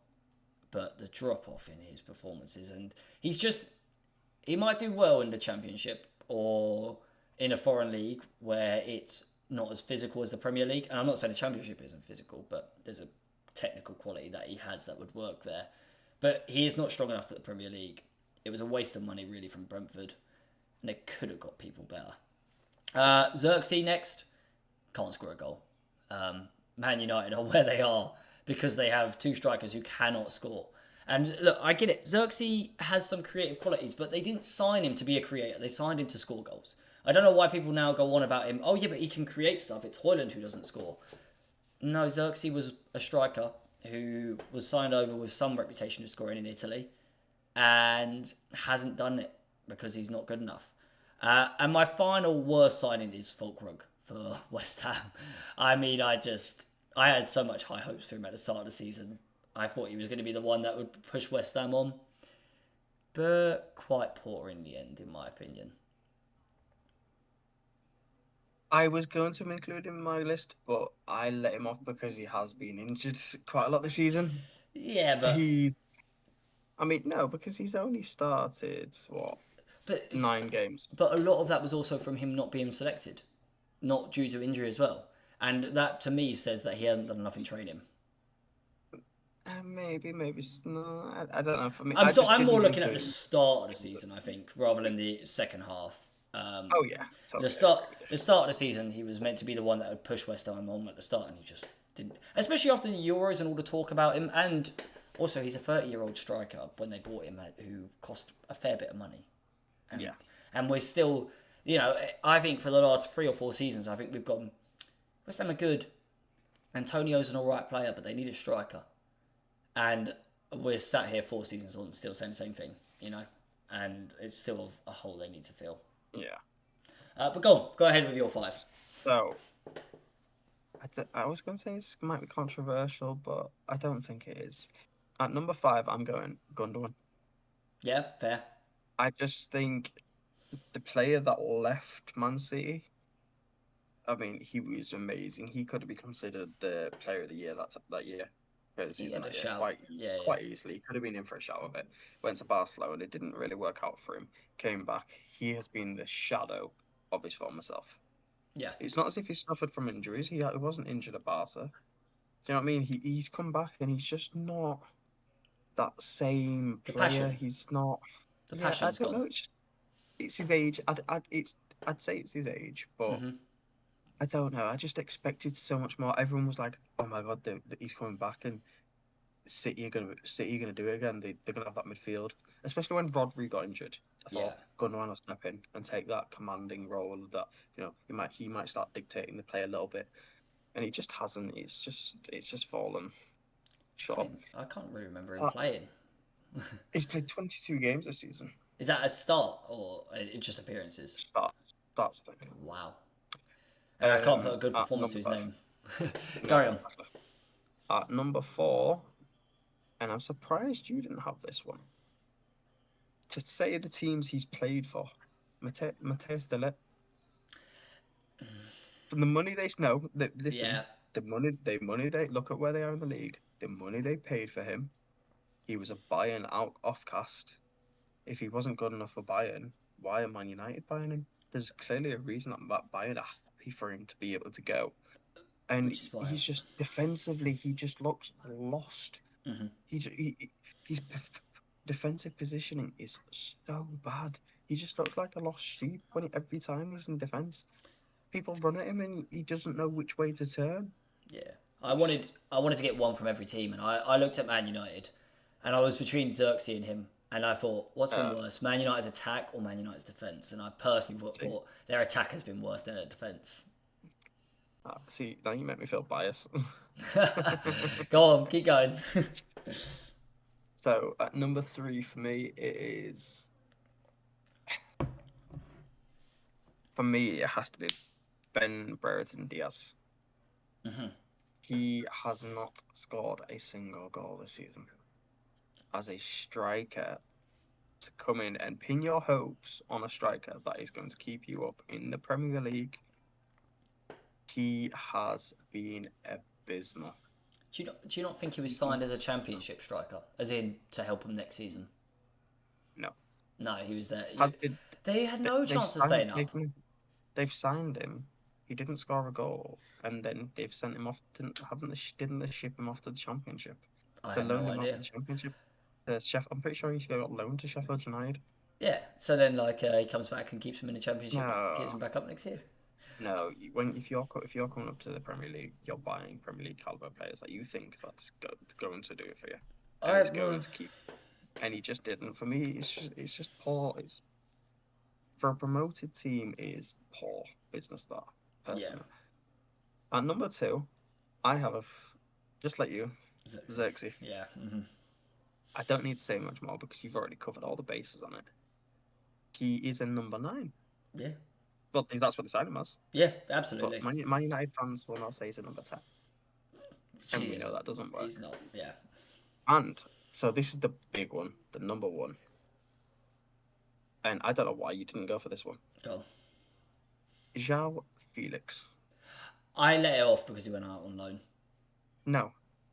but the drop off in his performances, and he might do well in the Championship or in a foreign league where it's not as physical as the Premier League. And I'm not saying the Championship isn't physical, but there's a technical quality that he has that would work there. But he is not strong enough for the Premier League. It was a waste of money, really, from Brentford. And they could have got people better. Xerxes next. Can't score a goal. Man United are where they are because they have 2 strikers who cannot score. And look, I get it. Xerxes has some creative qualities, but they didn't sign him to be a creator. They signed him to score goals. I don't know why people now go on about him. Oh, yeah, but he can create stuff. It's Højlund who doesn't score. No, Xerxes was a striker who was signed over with some reputation of scoring in Italy and hasn't done it because he's not good enough. And my final worst signing is Fulkrug for West Ham. I mean, I had so much high hopes for him at the start of the season. I thought he was going to be the one that would push West Ham on, but quite poor in the end, in my opinion. I was going to include him in my list, but I let him off because he has been injured quite a lot this season. Yeah, but no, because he's only started 9 games. But a lot of that was also from him not being selected, not due to injury as well, and that to me says that he hasn't done enough in training. Maybe, no. I don't know. For me, I'm I just I'm more didn't looking think at the it. start of the season, I think, rather than the second half. Oh yeah, The totally start agree with you. the start of the season, he was meant to be the one that would push West Ham on at the start, and he just didn't. Especially after the Euros and all the talk about him, and also he's a 30-year-old striker when they bought him, who cost a fair bit of money, and Yeah, and we're still, I think for the last 3 or 4 seasons, I think we've gone West Ham are good. Antonio's an all right player, but they need a striker, and we're sat here 4 seasons on still saying the same thing, and it's still a hole they need to fill. yeah. But go ahead with your five. So I was going to say this might be controversial, but I don't think it is. At number 5, I'm going Gundogan. Yeah, fair. I just think the player that left Man City, I mean, he was amazing. He could have been considered the player of the year that year, for the He season had a that year, shout. Yeah, yeah. quite easily. He could have been in for a shout of it. Went to Barcelona, it didn't really work out for him. Came back. He has been the shadow of his former self. Yeah. It's not as if he suffered from injuries. He wasn't injured at Barca. Do you know what I mean? He's come back and he's just not that same The player. passion. He's not. The Yeah, I passion's don't gone. know. It's his age. I'd say it's his age, but Hmm. I don't know. I just expected so much more. Everyone was like, "Oh my God, he's coming back," and City are gonna do it again. They're gonna have that midfield, especially when Rodri got injured. I Yeah. thought Gundogan will step in and take that commanding role that he might start dictating the play a little bit, and he just hasn't. It's just fallen short. I can't really remember him That's, playing. he's played 22 games this season. Is that a start or just appearances? Starts I think. Wow. And I can't put a good At performance to his number name. no, Carry on. exactly. At number 4, and I'm surprised you didn't have this one. To say the teams he's played for, Mateus Delit, from the money they know, listen, Yeah. the money they look at where they are in the league, the money they paid for him. He was a Bayern offcast. If he wasn't good enough for Bayern, why are Man United buying him? There's clearly a reason that Bayern are happy for him to be able to go. And Which is why. he's just defensively, he just looks lost. Hmm. His defensive positioning is so bad. He just looks like a lost sheep every time he's in defense. People run at him and he doesn't know which way to turn. Yeah. I wanted to get one from every team, and I looked at Man United, and I was between Xerxes and him, and I thought, what's been Uh, worse, Man United's attack or Man United's defense? And I personally see, thought their attack has been worse than their defense. see, now you make me feel biased. Go on, keep going. So at number 3 for me, it has to be Ben Brereton Diaz. Hmm. He has not scored a single goal this season. As a striker, to come in and pin your hopes on a striker that is going to keep you up in the Premier League, he has been abysmal. Do you not think he was signed as a He's championship striker, as in to help him next season? no. No, he was there. Has it, They had they, no they've chance of signed staying up. they've signed him. He didn't score a goal, and then they've sent him off. Didn't they ship him off to the Championship? I They have no loaned him out to idea. the Championship. I'm pretty sure he got loaned to Sheffield United. Yeah, so then he comes back and keeps him in the championship, keeps No, him back up next year. no. If you're coming up to the Premier League, you're buying Premier League caliber players that you think that's going to do it for you, All and right, is going to keep. And he just didn't. For me, it's just poor. It's for a promoted team is poor business that yeah, personally. At number 2, I have just like you, Xerxes. Xerxes. Yeah, hmm. I don't need to say much more because you've already covered all the bases on it. He is in number 9. Yeah, Well, that's what they signed him as. yeah, But absolutely. Man United fans will now say he's a number 10. And He we know isn't. that doesn't work. He's not. Yeah. And so this is the big one, the number 1. And I don't know why you didn't go for this one. Go. João Felix. I let it off because he went out on loan. No,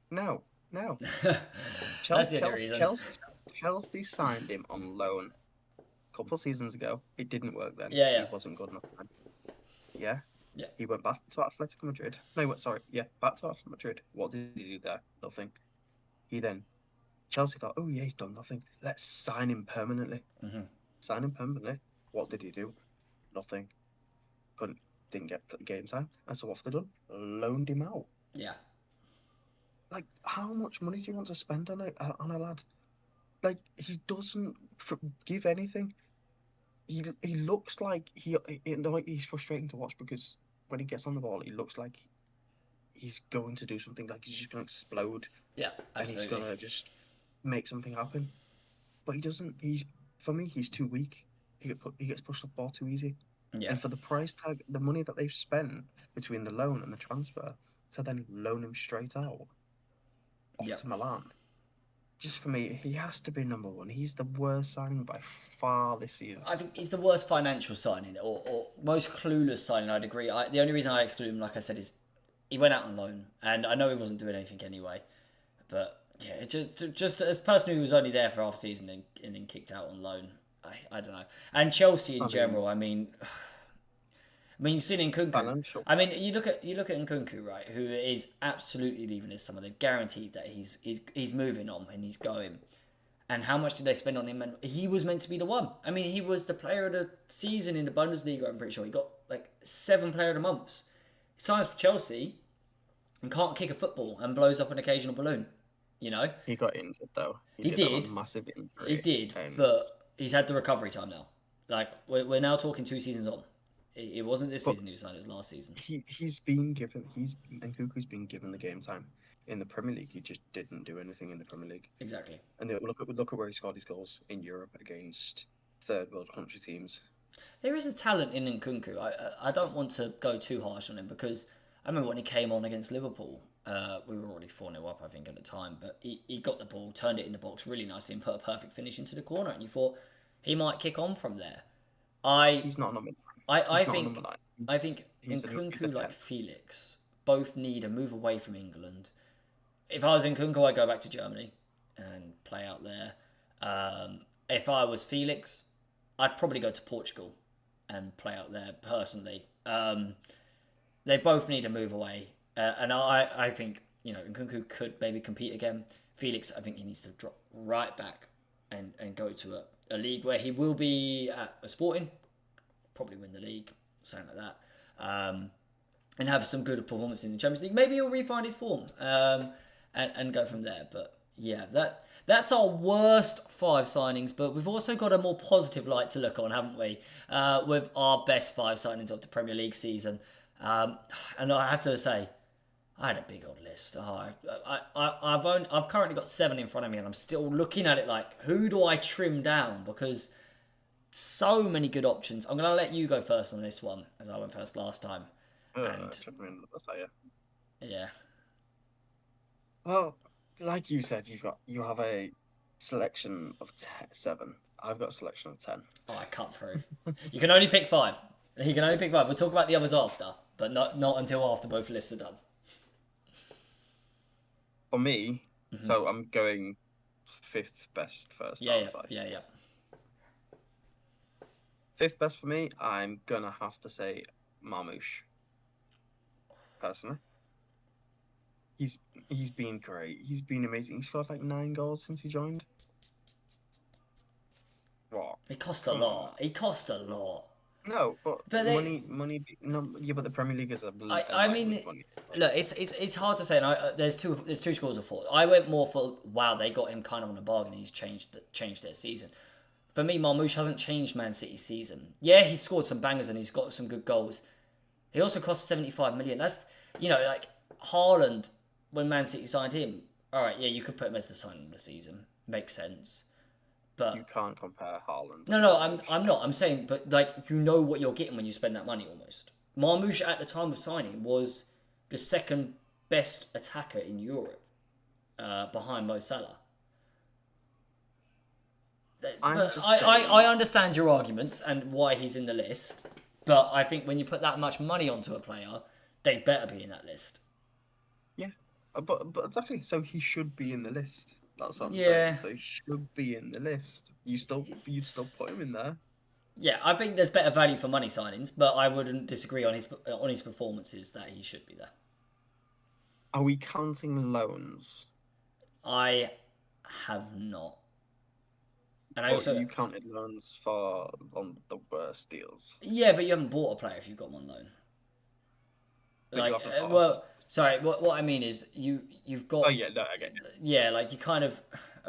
no, no. That's Chelsea, the only Chelsea, reason. Chelsea, Chelsea signed him on loan a couple of seasons ago. It didn't work then. Yeah, He yeah, wasn't good enough then. Yeah. yeah. He went back to Atletico Madrid. No, sorry. Yeah, back to Atletico Madrid. What did he do there? Nothing. He then Chelsea thought, oh yeah, he's done nothing. Let's sign him permanently. Hmm. Sign him permanently. What did he do? Nothing. Couldn't. Didn't get game time. And so what have they done? Loaned him out. Yeah. Like, how much money do you want to spend on a lad? Like, he doesn't give anything. He looks like he's frustrating to watch because when he gets on the ball, he looks like he's going to do something. Like he's just going to explode Yeah. and he's going Absolutely. to just make something happen. But he doesn't. For me, he's too weak. He gets pushed off ball too easy. Yeah. And for the price tag, the money that they've spent between the loan and the transfer, to then loan him straight out off Yeah. to Milan, just for me, he has to be number one. He's the worst signing by far this season. I think he's the worst financial signing, or most clueless signing. I'd agree. The only reason I exclude him, like I said, is he went out on loan, and I know he wasn't doing anything anyway. But yeah, it just as a person who was only there for half a season and then kicked out on loan, I don't know. And Chelsea in I mean, general, you've seen Nkunku. financial. I mean, you look at Nkunku, right? Who is absolutely leaving this summer. They've guaranteed that he's moving on and he's going. And how much did they spend on him? And he was meant to be the one. I mean, he was the player of the season in the Bundesliga. I'm pretty sure he got like 7 player of the months. He signs for Chelsea and can't kick a football and blows up an occasional balloon. You know, He got injured though. He he did have a did, massive he injury, did, and but he's had the recovery time now. Like we're now talking 2 seasons on. It wasn't this but season he was signed; it was last season. and Cuckoo's been given the game time in the Premier League. He just didn't do anything in the Premier League. Exactly. And look at where he scored his goals in Europe against third world country teams. There is a talent in Nkunku. I don't want to go too harsh on him because I remember when he came on against Liverpool, we were already 4-0 up, I think, at the time, but he got the ball, turned it in the box really nicely and put a perfect finish into the corner, and you thought he might kick on from there. I He's not a number nine. I He's not a number think nine. I think He's a Nkunku, like 10. Felix, both need a move away from England. If I was Nkunku, I'd go back to Germany and play out there. If I was Felix, I'd probably go to Portugal and play out there personally. They both need to move away, and I think Nkunku could maybe compete again. Felix, I think he needs to drop right back and go to a league where he will be at a Sporting, probably win the league, something like that, and have some good performances in the Champions League. Maybe he'll refine his form and go from there. But yeah, that's our worst 5 signings, but we've also got a more positive light to look on, haven't we? With our best 5 signings of the Premier League season. And I have to say, I had a big old list. I've currently got 7 in front of me, and I'm still looking at it like, who do I trim down? Because so many good options. I'm gonna let you go first on this one, as I went first last time. And Took me in the Messiah. yeah, Well, like you said, you have a selection of 7. I've got a selection of 10. I cut through. You can only pick 5. You can only pick 5. We'll talk about the others after, but not until after both lists are done. For me, so I'm going 5th best first, Yeah, aren't I? yeah. 5th best for me, I'm gonna have to say Marmoush. Personally, he's been great. He's been amazing. He's scored like 9 goals since he joined. What? It cost a lot. It cost a lot. No, but They, money. No, yeah, but the Premier League is a I mean, look, it's hard to say. And there's two schools of thought. I went more for wow, they got him kind of on a bargain. He's changed their season. For me, Marmoush hasn't changed Man City's season. Yeah, he's scored some bangers and he's got some good goals. He also cost 75 million. That's like Haaland when Man City signed him. All right, yeah, you could put him as the signing of the season. Makes sense. But you can't compare Haaland. no, I'm not. I'm saying, but like you know what you're getting when you spend that money almost. Marmoush at the time of signing was the second best attacker in Europe, behind Mo Salah. But I understand your arguments and why he's in the list, but I think when you put that much money onto a player, they better be in that list. Yeah, but exactly. So he should be in the list. That's what I'm Yeah. saying. So he should be in the list. You'd still put him in there. Yeah, I think there's better value for money signings, but I wouldn't disagree on his performances that he should be there. Are we counting loans? I have not. And I But also, you counted loans for on the worst deals. yeah, but you haven't bought a player if you've got one loan. But you Like, have in the past. well, sorry, what I mean is you've Oh got, yeah, no, I get you. yeah, like you kind of,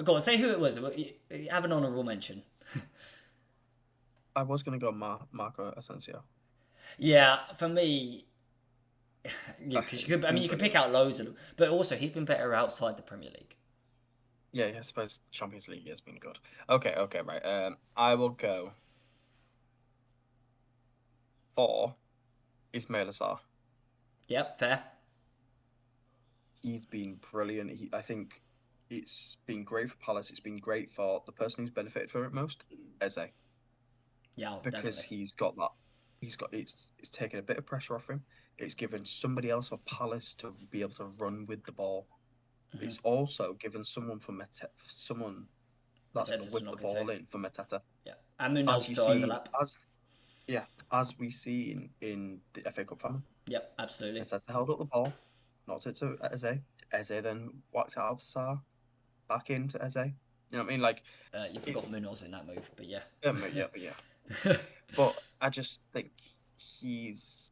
go on, say who it was. You have an honourable mention. I was gonna go Marco Asensio. Yeah, for me, yeah, because you He's could, I been mean, you could pick brilliant out this loads of season. them, but also he's been better outside the Premier League. Yeah, I suppose Champions League has been good. Okay, right. I will go for Ismail Assar. Yep, fair. He's been brilliant. I think it's been great for Palace. It's been great for the person who's benefited from it most, Eze, Yeah, because definitely. he's got that. He's got it's taken a bit of pressure off him. It's given somebody else for Palace to be able to run with the ball. It's also given someone that's going to Mateta's to whip the knock it too. ball in for Mateta, Yeah, and as Munoz you to see, overlap. yeah, as we see in the FA Cup final. Yep, absolutely. Mateta held up the ball, knocked it to Eze. Eze then whacked it out to Sarr, back into Eze. You know what I mean? Like You forgot it's Munoz in that move, but yeah. yeah. But I just think he's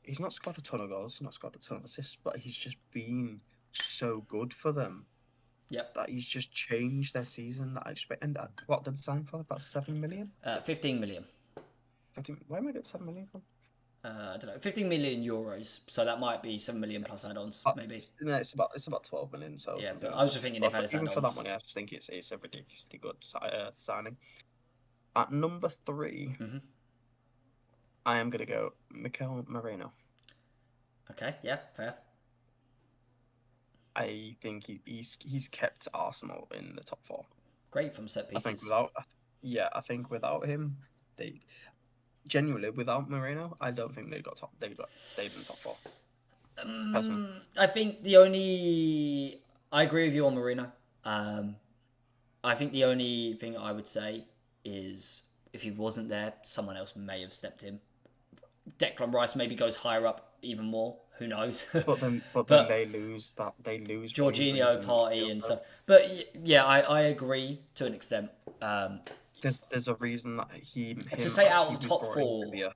he's not scored a ton of goals, he's not scored a ton of assists, but he's just been so good for them Yep. that he's just changed their season. That I expect. And what did they sign for? About 7 million. 15 million. 15, where am I getting 7 million from? I don't know, 15 million euros. So that might be 7 million plus add-ons, maybe. No, it's about 12 million. So Yeah, something but like I was that. just thinking But they've had even for that add-ons. money, I just think it's a ridiculously good signing. At number 3, I am gonna go Mikel Moreno. Okay, yeah, fair. I think he's kept Arsenal in the top 4. Great from set I think pieces. I think without him, they genuinely without Moreno, I don't think they got stayed in the top 4. Personally, I think the only I agree with you on Marino. Um, I think the only thing I would say is if he wasn't there, someone else may have stepped in. Declan Rice maybe goes higher up even more. Who knows? but then But they lose what he brings Jorginho in the party midfield. and Though. stuff. But yeah, I agree to an extent. There's a reason that To him say as out he of was top brought in to four, be a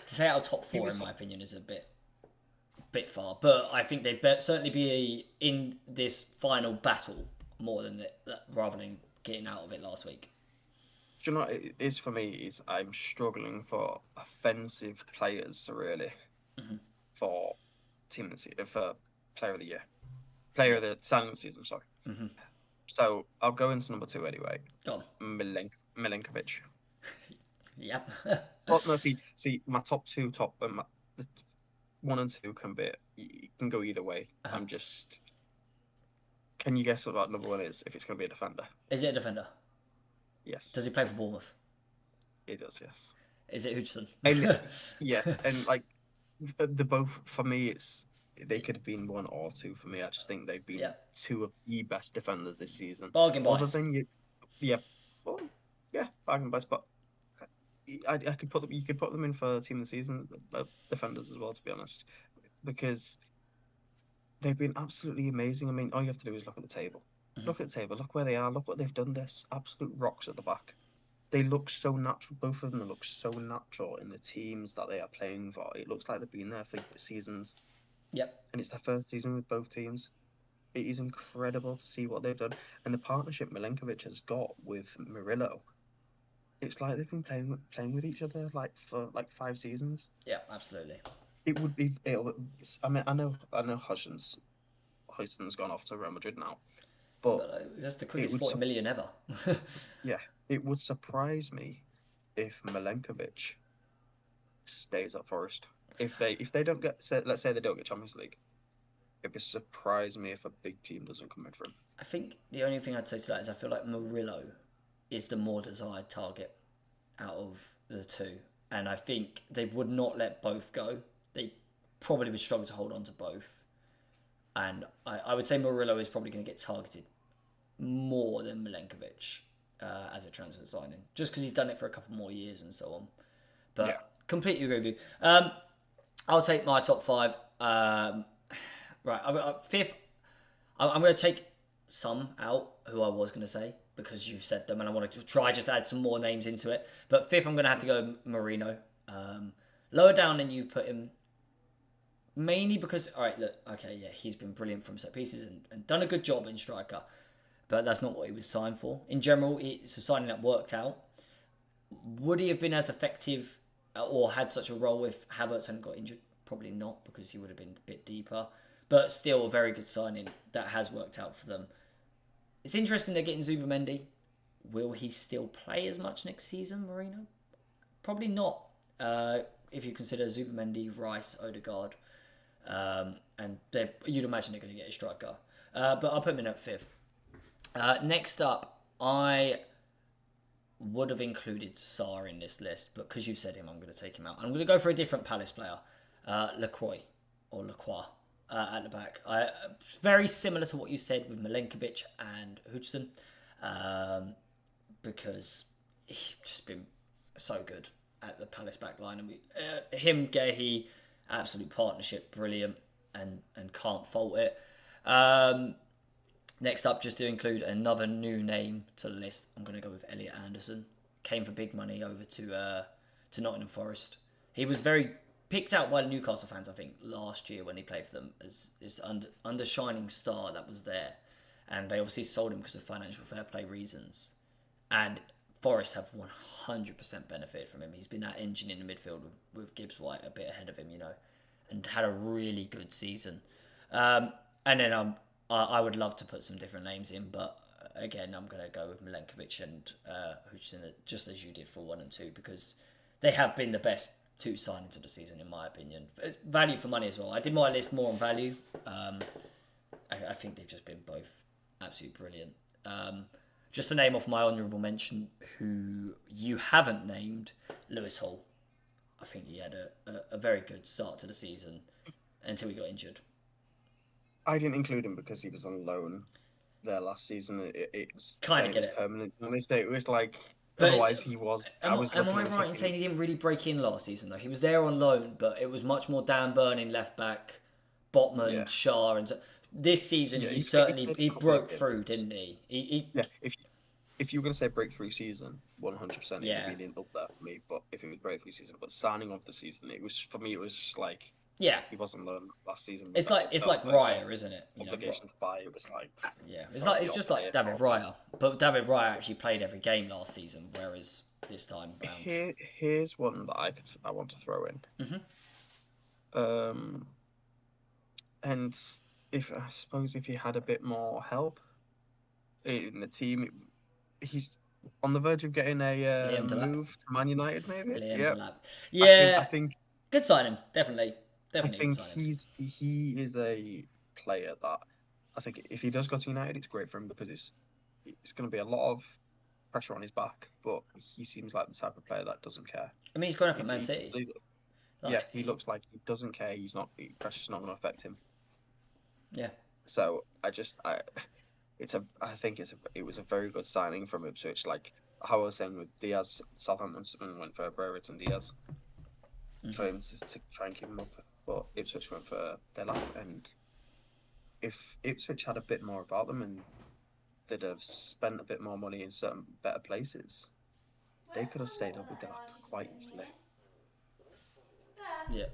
to say out of top he four, in was my opinion, is a bit far. But I think they'd certainly be in this final battle more than rather than getting out of it last week. do you know what it is for me is I'm struggling for offensive players really for team of the for player of the year, player Yeah. of the signing of the season. Sorry. So I'll go into number 2 anyway. Go on. Milenkovic. Yep. Well, no, see, my top two, the 1 and 2 can go either way. I'm just. Can you guess what that number 1 is? If it's going to be a defender, Is it a defender? Does yes, he play for Bournemouth? it does. Yes, Is it Hudson? and yeah, and like the both for me, they could have been 1 or 2 for me. I just think they've Yeah. been 2 of the best defenders this season. Bargain Other buys. than you, yeah, well, yeah, bargain best, but I could put them. You could put them in for team of the season defenders as well, to be honest, because they've been absolutely amazing. I mean, all you have to do is look at the table. Look at the table. Look where they are. Look what they've done. This absolute rocks at the back. They look so natural. Both of them look so natural in the teams that they are playing for. It looks like they've been there for seasons, Yep. and it's their first season with both teams. It is incredible to see what they've done, and the partnership Milenkovic has got with Murillo. It's like they've been playing with each other like for like 5 seasons. Yeah, absolutely. It would be. I mean, I know Hudson's gone off to Real Madrid now, but But that's the it quickest would 40 million ever. yeah, it would surprise me if Milenkovic stays at Forest. If they don't get let's say they don't get Champions League, it would surprise me if a big team doesn't come in for him. I think the only thing I'd say to that is I feel like Murillo is the more desired target out of the two. And I think they would not let both go. They probably would struggle to hold on to both. And I would say Murillo is probably going to get targeted more than Milenkovic as a transfer signing, just because he's done it for a couple more years and so on. Yeah, But completely agree with you. I'll take my top five. Right, I've got fifth. I'm going to take some out who I was going to say because you've said them, and I want to try just add some more names into it. But fifth, I'm going to have to go Marino. Lower down than you've put him, mainly because, all right, look, okay, yeah, he's been brilliant from set pieces and done a good job in striker, but that's not what he was signed for. In general, it's a signing that worked out. Would he have been as effective or had such a role if Havertz hadn't got injured? Probably not, because he would have been a bit deeper. But still, a very good signing that has worked out for them. It's interesting they're getting Zubimendi. Will he still play as much next season, Marino? Probably not. If you consider Zubimendi, Rice, Odegaard, and you'd imagine they're going to get a striker. But I'll put him in at fifth. Next up, I would have included Sarr in this list, but because you said him, I'm going to take him out. I'm going to go for a different Palace player, Lacroix at the back. Very similar to what you said with Milenkovic and Hudson, because he's just been so good at the Palace back line. And him, Gehi, absolute partnership, brilliant, and can't fault it. Next up, just to include another new name to the list, I'm going to go with Elliot Anderson. Came for big money over to Nottingham Forest. He was very picked out by the Newcastle fans, I think, last year when he played for them as this under shining star that was there. And they obviously sold him because of financial fair play reasons. And Forest have 100% benefited from him. He's been that engine in the midfield with Gibbs White a bit ahead of him, and had a really good season. And then I would love to put some different names in, but again, I'm going to go with Milenkovic and Hudson, just as you did for 1 and 2, because they have been the best 2 signings of the season, in my opinion. Value for money as well. I did my list more on value. I think they've just been both absolutely brilliant. Just to name off my honourable mention, who you haven't named, Lewis Hall. I think he had a very good start to the season until he got injured. I didn't include him because he was on loan there last season. It was Kind of get it was it. permanent. Honestly, it was like But otherwise he was. am I right in saying he didn't really break in last season though? He was there on loan, but it was much more Dan Burning left back, Botman, Shah, and this season he broke through, didn't he? Yeah. If you were gonna say breakthrough season, 100%, Yeah. it would be up there for me. But if it was breakthrough season, but signing of the season, it was for me. It was just like he wasn't loan last season. It's like Raya, isn't it? Obligation to buy. It was like it's just like David Raya, but David Raya actually played every game last season, whereas this time round. Here's one that I want to throw in. And I suppose if he had a bit more help in the team, he's on the verge of getting a move to Man United, maybe. Yeah, I think good signing, definitely. I think he is a player that I think if he does go to United, it's great for him because it's going to be a lot of pressure on his back, but he seems like the type of player that doesn't care. I mean, he's grown up at Man City. He looks like he doesn't care. Pressure's not going to affect him. Yeah. So I think it was a very good signing from Ipswich. Like how I was saying with Diaz, Southampton went for Brereton Diaz for him to try and keep him up, but Ipswich went for Delap. And if Ipswich had a bit more about them and they'd have spent a bit more money in certain better places, they could have stayed up with Delap quite easily. Yeah.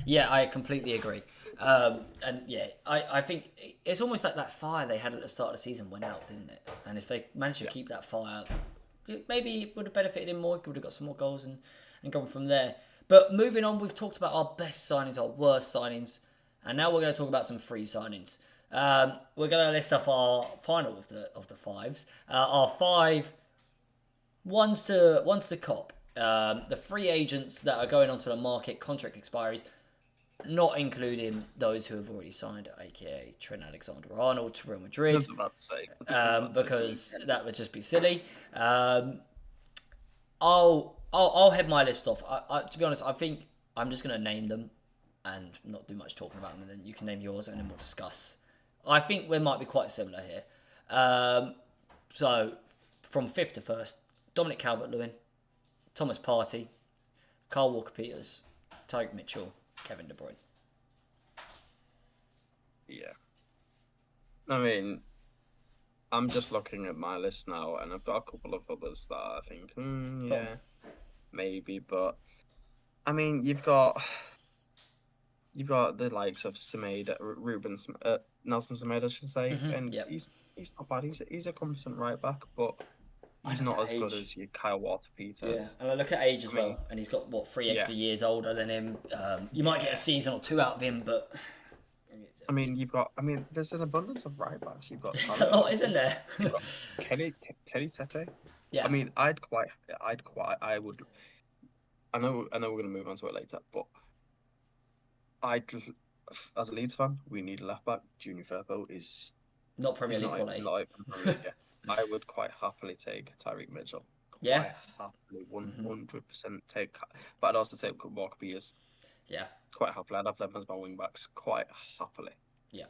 Yeah, I completely agree. And yeah, I think it's almost like that fire they had at the start of the season went out, didn't it? And if they managed to keep that fire, maybe it would have benefited him more. He would have got some more goals and gone from there. But moving on, we've talked about our best signings, our worst signings, and now we're going to talk about some free signings. We're going to list off our final of the fives. Our 5, one's to cop. The free agents that are going onto the market, contract expiries, not including those who have already signed, aka Trent Alexander-Arnold to Real Madrid. I was about to say. Because that would just be silly. I'll head my list off. To be honest, I think I'm just going to name them and not do much talking about them, and then you can name yours and then we'll discuss. I think we might be quite similar here. So, from 5th to 1st, Dominic Calvert-Lewin, Thomas Partey, Kyle Walker-Peters, Tyreek Mitchell, Kevin De Bruyne. Yeah. I mean, I'm just looking at my list now, and I've got a couple of others that I think, Go on. yeah, maybe. But I mean, you've got the likes of Semedo, Nelson Semedo, I should say, and Yep. he's not bad. He's a competent right back, but I he's look not at as good age. as your Kyle Walker Yeah, Peters. and I look at age as I mean, well, and he's got what 3 extra yeah, years older than him. You might get a yeah. season or two out of him, but I mean, there's an abundance of right backs. You've got there's a Tyler lot, isn't Adams. there? You've got Kenny Tete. I Yeah, mean, I would. I know we're gonna move on to it later, but I, as a Leeds fan, we need a left back. Junior Firpo not Premier is League quality. not even Premier League yet. I would quite happily take Tyreek Mitchell. Yeah, Quite happily, 100% take. But I'd also take Walker Peters. yeah, Quite happily, I'd have them as my wing backs. Quite happily. yeah.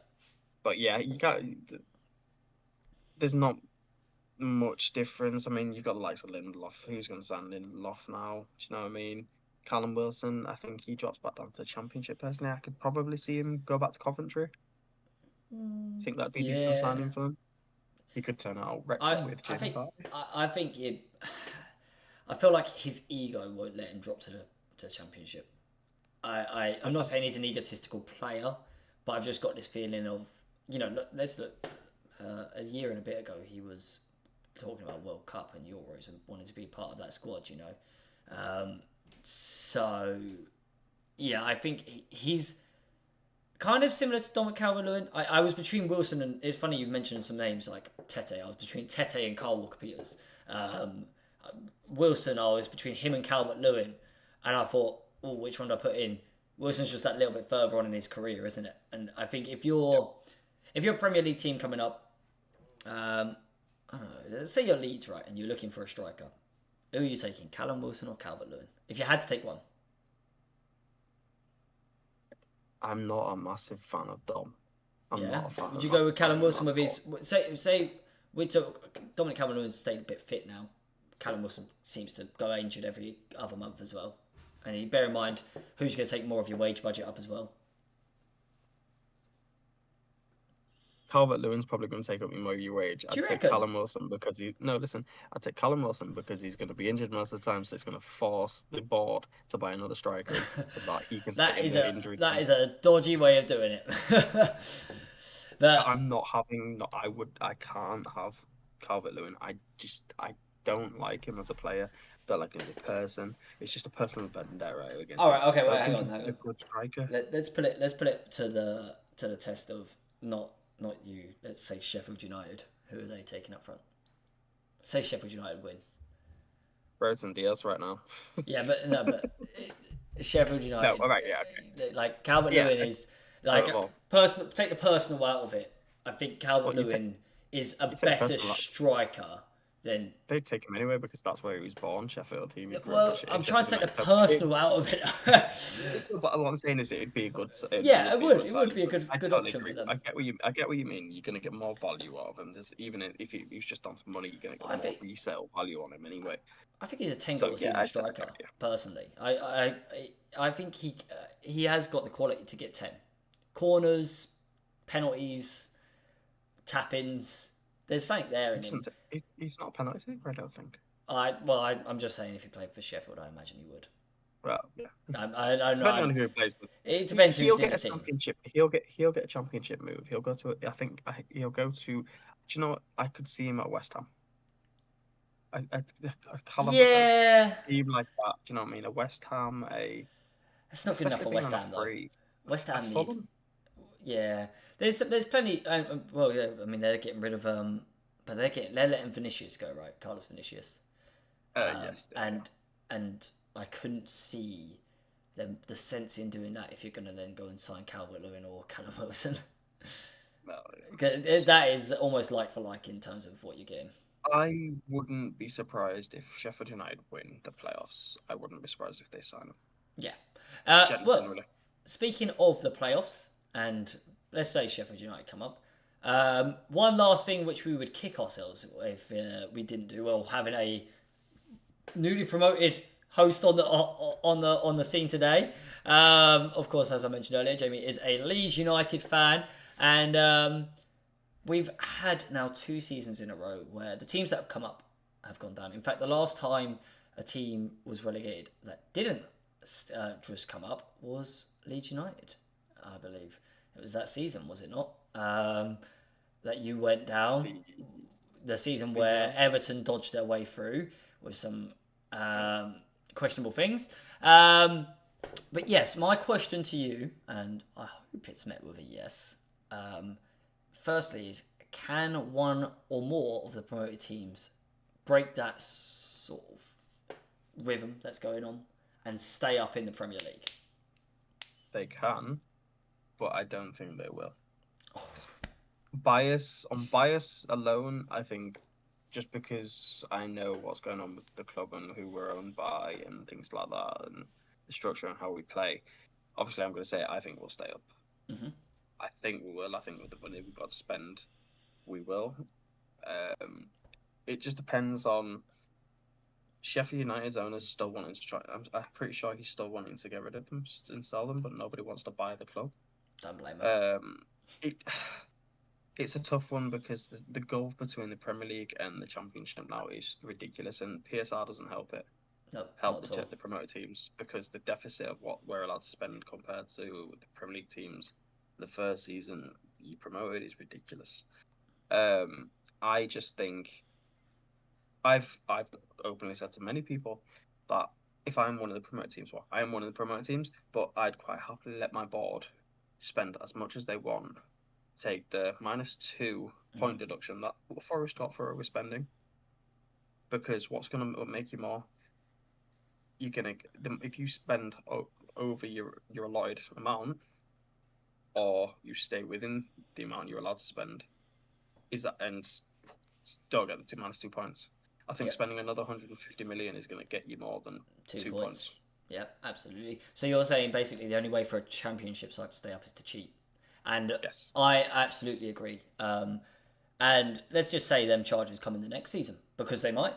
But yeah, you can't. There's not much difference. I mean, you've got the likes of Lindelof. Who's going to stand Lindelof now? Do you know what I mean? Callum Wilson, I think he drops back down to the Championship. Personally, I could probably see him go back to Coventry. I think that'd be a decent Yeah, signing for him. He could turn out I Wrexham with I Jamie think Vardy. I think it. I feel like his ego won't let him drop to the Championship. I'm not saying he's an egotistical player, but I've just got this feeling of let's look. A year and a bit ago, he was talking about World Cup and Euros and wanting to be part of that squad. So yeah, I think he's kind of similar to Dominic Calvert-Lewin. I was between Wilson and it's funny you mentioned some names like Tete. I was between Tete and Carl Walker-Peters. Um, Wilson, I was between him and Calvert-Lewin, and I thought, oh, which one do I put in? Wilson's just that little bit further on in his career, isn't it? And I think if you're a Premier League team coming up, I don't know, let's say you're Leeds, right, and you're looking for a striker, who are you taking, Callum Wilson or Calvert-Lewin? If you had to take one. I'm not a massive fan of Dom. I'm Yeah. not Would a you go with massive fan Callum of him Wilson at with all. his say we took Dominic Calvert-Lewin's stayed a bit fit now. Callum Wilson seems to go injured every other month as well. And you bear in mind who's going to take more of your wage budget up as well. Calvert-Lewin's probably going to take up more of your wage. Do I'd you take reckon? Callum Wilson because I'd take Callum Wilson because he's going to be injured most of the time, so it's going to force the board to buy another striker in so that he can stay That in is the a injury that team. is a dodgy way of doing it. that I'm not having. No, I can't have Calvert-Lewin. I don't like him as a player. Don't like him as a person. It's just a personal vendetta against all him. right. Okay. I Wait. don't Hang think on. he's Hang a on. good striker. Let's put it to the test of not you. Let's say Sheffield United. Who are they taking up front? Say Sheffield United win. Rosen Diaz right now. Yeah, but no, but Sheffield No, United, all right, yeah, okay. like Calvert Yeah, Lewin is oh, like well, personal. Take the personal out of it. I think Calvert well, Lewin is a you take the better personal. striker than. They'd take him anyway because that's where he was born, Sheffield. He grew up Well, I'm in trying Sheffield to take the United. So personal out of it. but what I'm saying is, it Yeah, would it be a would. good It would signing be a for him. good I good totally option for agree. them. I get what you mean. You're gonna get more value out of him. Even if he's just on some money, you're gonna I get more think resale value on him anyway. I think he's a 10 So goal a yeah, season striker. yeah. Personally, I think he has got the quality to get 10 corners, penalties, tap-ins. There's something there in him. He's not a penalty taker, I don't think. I'm just saying if he played for Sheffield, I imagine he would. Well, yeah. I don't know. Depending on who he plays with, It depends he'll who's in get the a team. championship. He'll get a championship move. He'll go to. I think he'll go to. Do you know what? I could see him at West Ham. A caliber Yeah, team like that. Do you know what I mean? A West Ham, that's not good enough especially for being West on a Ham though. free. West A Ham need. Fulham. Yeah, there's plenty. Well, yeah. I mean, they're getting rid of but they're letting Vinicius go, right? Carlos Vinicius. Yes. And I couldn't see the sense in doing that if you're going to then go and sign Calvert Lewin or Callum Wilson. No, 'Cause that is almost like for like in terms of what you're getting. I wouldn't be surprised if Sheffield United win the playoffs. I wouldn't be surprised if they sign him. Yeah. Well, Generally. speaking of the playoffs, and let's say Sheffield United come up, one last thing which we would kick ourselves if we didn't do well, having a newly promoted host on the scene today. Of course, as I mentioned earlier, Jamie is a Leeds United fan. And we've had now 2 seasons in a row where the teams that have come up have gone down. In fact, the last time a team was relegated that didn't just come up was Leeds United, I believe. It was that season, was it not? That you went down. The The season where yeah, Everton dodged their way through with some yeah. questionable things. But yes, my question to you, and I hope it's met with a yes. Firstly, is can one or more of the promoted teams break that sort of rhythm that's going on and stay up in the Premier League? They can, but I don't think they will. Bias alone, I think just because I know what's going on with the club and who we're owned by and things like that and the structure and how we play, obviously I'm going to say I think we'll stay up. Mm-hmm. I think we will. I think with the money we've got to spend, we will. Um, it just depends on Sheffield United's owners still wanting to try. I'm pretty sure he's still wanting to get rid of them and sell them, but nobody wants to buy the club. Don't blame him. It it's a tough one because the gulf between the Premier League and the Championship now is ridiculous, and PSR doesn't help it. No, Help not at all. the promoted teams because the deficit of what we're allowed to spend compared to the Premier League teams the first season you promoted is ridiculous. Um, I just think I've openly said to many people that if I'm one of the promoted teams, well, I am one of the promoted teams, but I'd quite happily let my board spend as much as they want, take the -2 point deduction that Forest got for overspending, because what's going to make you more? You're gonna if you spend over your allotted amount, or you stay within the amount you're allowed to spend, is that and don't get the -2 points. I think Yep, spending another 150 million is going to get you more than 2 two points. points. Yeah, absolutely. So you're saying basically the only way for a championship side to stay up is to cheat, and Yes. I absolutely agree. And let's just say them charges come in the next season because they might.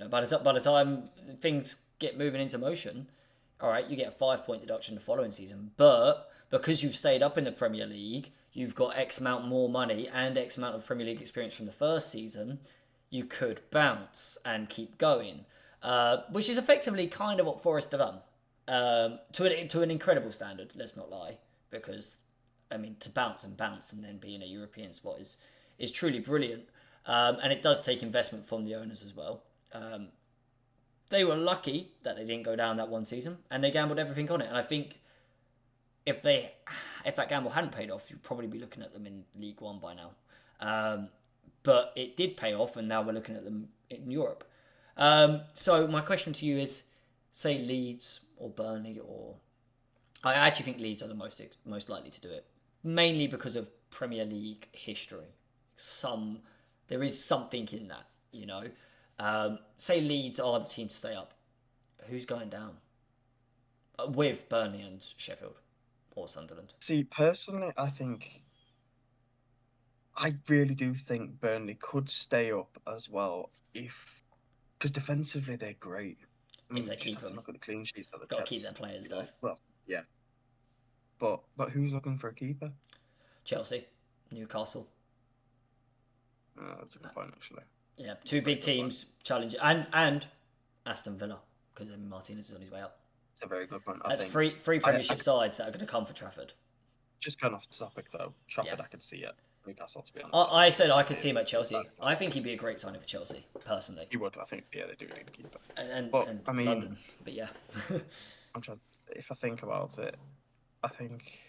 By the time things get moving into motion, all right, you get a 5 point deduction the following season. But because you've stayed up in the Premier League, you've got X amount more money and X amount of Premier League experience from the first season. You could bounce and keep going, which is effectively kind of what Forest have done to an incredible standard. Let's not lie, because I mean to bounce and then be in a European spot is truly brilliant, and it does take investment from the owners as well. They were lucky that they didn't go down that one season, and they gambled everything on it. And I think if they if that gamble hadn't paid off, you'd probably be looking at them in League One by now. But it did pay off, and now we're looking at them in Europe. So my question to you is, say Leeds or Burnley, or I actually think Leeds are the most likely to do it, mainly because of Premier League history. There is something in that, you know. Say Leeds are the team to stay up. Who's going down? With Burnley and Sheffield or Sunderland. See, personally, I really do think Burnley could stay up as well if because defensively they're great. I If mean, they you just keep have to them. look at the clean sheets that they've Got to keep their kept. players though. Well, yeah, but who's looking for a keeper? Chelsea, Newcastle. That's a good point, actually. Yeah, That's a two very big good point. teams challenge and Aston Villa because Martinez is on his way out. It's a very good point. I That's think three I Premiership sides that are going to come for Trafford. just going off the topic though. Yeah, Trafford, I could see it. Newcastle, to be honest, I I think said I could it see him at is bad. Chelsea. I think he'd be a great signing for Chelsea personally, He would. I think. Yeah, they do need a keeper. and But and I mean, London. But yeah, I'm trying. If I think about it, I think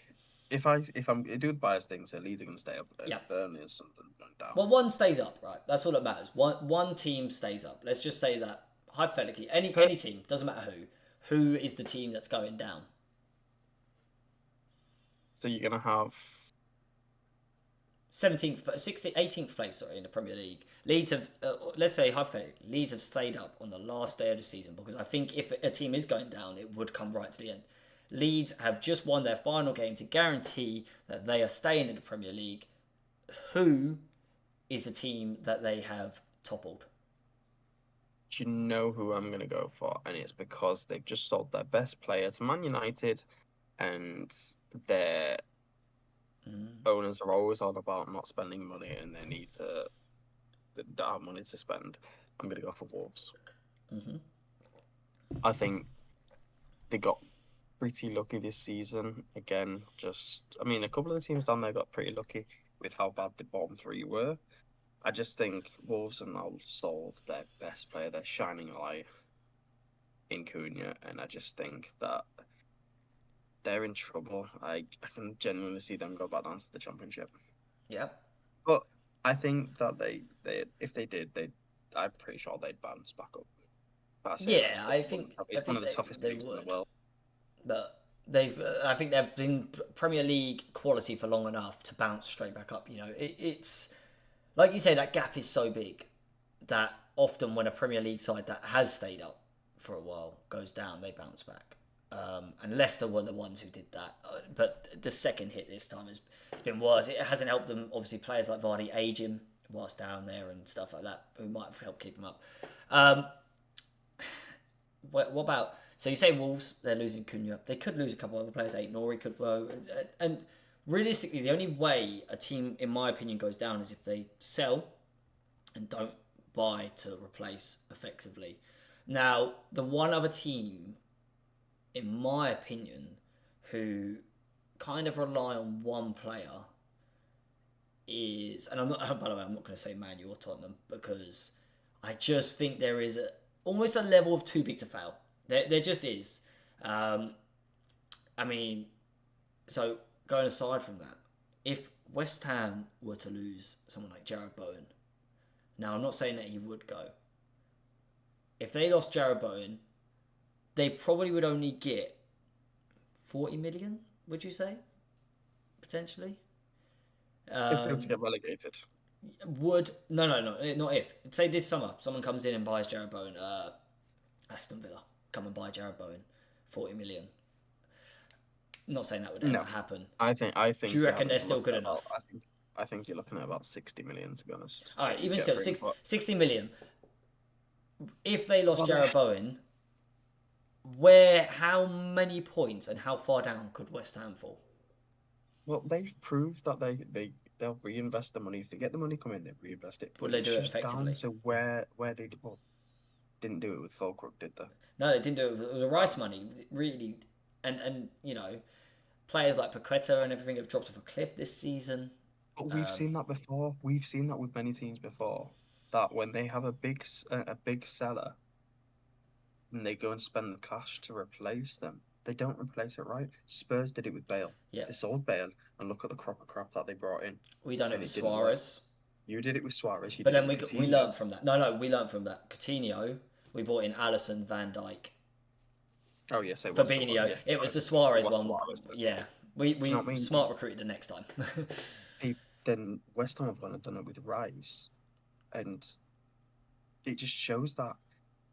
if I'm doing bias things, so Leeds are going to stay up, and yeah. Burnley is something going down. Well, one stays up, right? That's all that matters. One team stays up. Let's just say that hypothetically, any team doesn't matter who is the team that's going down. So you're going to have 17th, 16th, 18th place, sorry, in the Premier League. Leeds have, let's say hypothetically, Leeds have stayed up on the last day of the season because I think if a team is going down, it would come right to the end. Leeds have just won their final game to guarantee that they are staying in the Premier League. Who is the team that they have toppled? Do you know who I'm going to go for? And it's because they've just sold their best player to Man United, and they're Owners are always on about not spending money, and they don't have money to spend. I'm gonna go for Wolves. Mm-hmm. I think they got pretty lucky this season. Again, I mean, a couple of the teams down there got pretty lucky with how bad the bottom three were. I just think Wolves have now sold their best player, their shining light in Cunha, and I just think that they're in trouble. I can genuinely see them go back down to the Championship. Yeah. But I think that they if they did, I'm pretty sure they'd bounce back up. But I say Yeah, I it's one think of the toughest they leagues in the would, world. but I think they've been Premier League quality for long enough to bounce straight back up. You know, it's like you say, that gap is so big that often when a Premier League side that has stayed up for a while goes down, they bounce back. And Leicester were the ones who did that, but the second hit this time it's been worse. It hasn't helped them. Obviously, players like Vardy age him whilst down there and stuff like that, who might have helped keep him up. Um, what about? So you say Wolves? They're losing Cunha. They could lose a couple of other players. Nori could go. And realistically, the only way a team, in my opinion, goes down is if they sell and don't buy to replace effectively. Now, the one other team, in my opinion, who kind of rely on one player is, and I'm not. By the way, I'm not going to say Man U or Tottenham because I just think there is almost a level of too big to fail. There just is. I mean, so going aside from that, if West Ham were to lose someone like Jared Bowen, now I'm not saying that he would go. If they lost Jared Bowen, they probably would only get 40 million, would you say? Potentially? If they were to get relegated. Not if. Say this summer, someone comes in and buys Jared Bowen, Aston Villa, come and buy Jared Bowen, 40 million. Not saying that would ever No, happen. I Do think you you're reckon having they're to still look good at about. enough? I think you're looking at about 60 million to be honest. Alright, That you'd even get still, for him. But 60 million. If they lost well, Jared Bowen, how many points and how far down could West Ham fall? they've proved that they'll reinvest the money. If they get the money coming, they reinvest it. Will But they it's do it just down effectively? to where didn't do it with Fulcrook, did they? No, they didn't do it with the Rice money, really. And you know, players like Paqueta and everything have dropped off a cliff this season. But we've seen that before. We've seen that with many teams before. That when they have a big seller and they go and spend the cash to replace them, they don't replace it right. Spurs did it with Bale. Yeah, They sold Bale and look at the crop of crap that they brought in, we done it and with it didn't work. Suarez. You did it with Suarez. You But did it then with we Coutinho. learned from that. No, we learned from that. Coutinho, we bought in Allison, Van Dijk, Oh yes, it was Suarez. Fabinho. Yeah, It was the it Suarez was one. Suarez. Yeah, Do you know we what I mean? smart recruited the next time. Then West Ham have gone and done it with Rice, and it just shows that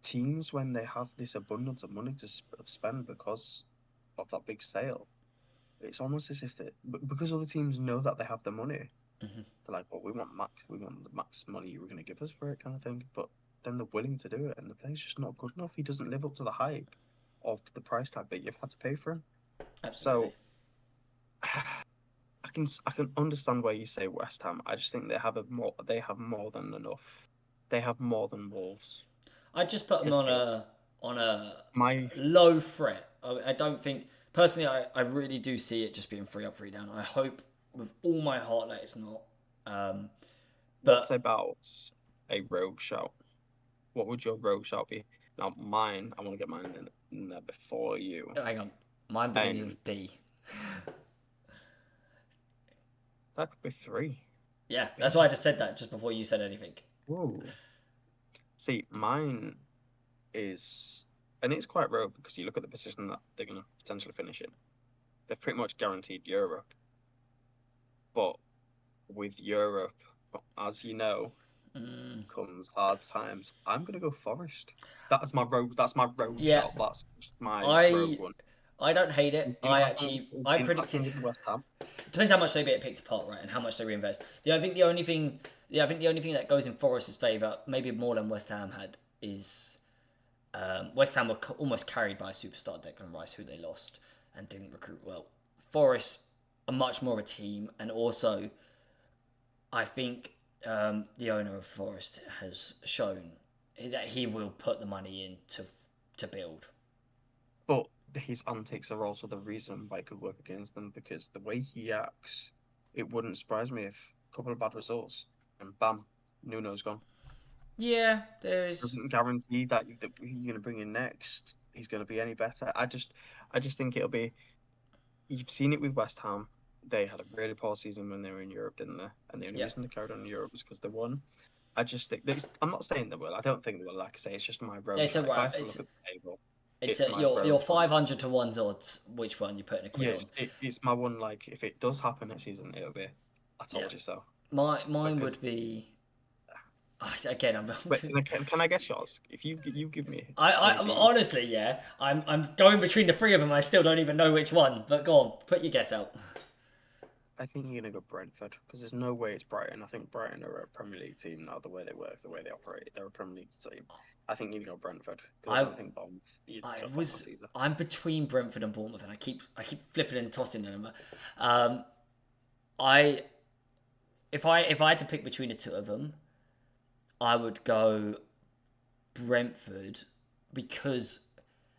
teams when they have this abundance of money to spend because of that big sale, it's almost as if because other teams know that they have the money, they're like, well, we want the max money you were going to give us for it, kind of thing. But then they're willing to do it, and the player's just not good enough. He doesn't live up to the hype of the price tag that you've had to pay for him. Absolutely. So I can understand why you say West Ham. I just think they have more than enough. They have more than Wolves I just put to them say on a my low threat. I don't think personally. I really do see it just being 3 up, 3 down. I hope with all my heart that it's not. what But about a rogue shout? What would your rogue shout be? Now mine, I want to get mine in there before you. hang on, mine begins And with B. that could be three. Yeah, that's why I just said that just before you said anything. Whoa. See, mine is, and it's quite rogue because you look at the position that they're going to potentially finish in. They've pretty much guaranteed Europe. But with Europe, as you know, comes hard times. I'm going to go Forest. That's my rogue. That's my rogue Yeah, shout. That's just my rogue I one. I don't hate We've it. seen it happen. We've I seen it happen predicted. with West Ham. Depends how much they get picked apart, right, and how much they reinvest. I think the only thing, that goes in Forest's favour, maybe more than West Ham had, is West Ham were almost carried by superstar Declan Rice, who they lost and didn't recruit well. Forest a much more a team, and also I think the owner of Forest has shown that he will put the money in to build. But his antics are also the reason why it could work against them because the way he acts, it wouldn't surprise me if a couple of bad results and bam, Nuno's gone. Yeah, there is. Doesn't guarantee that who you're gonna bring in next, he's gonna be any better. I just think it'll be. You've seen it with West Ham. They had a really poor season when they were in Europe, didn't they? And the only Yeah, reason they carried on in Europe was because they won. I just think I'm not saying they will. I don't think they will. Like I say, it's just my it's a road. If I right. have to look at the table, It's it's a my your road one. 500 to one's odds. Which one you putting a quid Yes, on? it's my one. Like if it does happen next season, it'll be. I Yeah, told you so. mine Because would be again. wait, can I guess yours? If you give me I'm maybe. honestly, yeah. I'm going between the three of them. I still don't even know which one. But go on, put your guess out. I think you're gonna go Brentford because there's no way it's Brighton. I think Brighton are a Premier League team now. The way they work, the way they operate, they're a Premier League team. I think you'd go Brentford because I I don't think Bournemouth you'd I go was Bournemouth either. I'm between Brentford and Bournemouth, and I keep flipping and tossing them. Um, I if I had to pick between the two of them, I would go Brentford because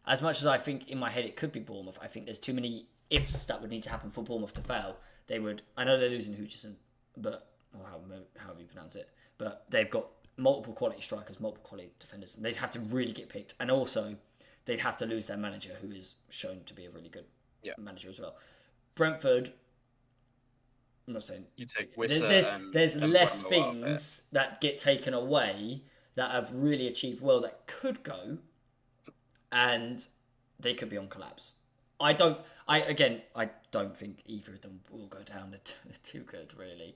as much as I think in my head it could be Bournemouth, I think there's too many ifs that would need to happen for Bournemouth to fail. They would. I know they're losing Hutchison, but or however you pronounce it, but they've got multiple quality strikers, multiple quality defenders. And they'd have to really get picked, and also they'd have to lose their manager, who is shown to be a really good Yeah, manager as well. Brentford. I'm not saying you take there's Wissa there's, there's and less Bremo out of it. things that get taken away that have really achieved well that could go, and they could be on collapse. I don't. I don't think either of them will go down. They're too good, really.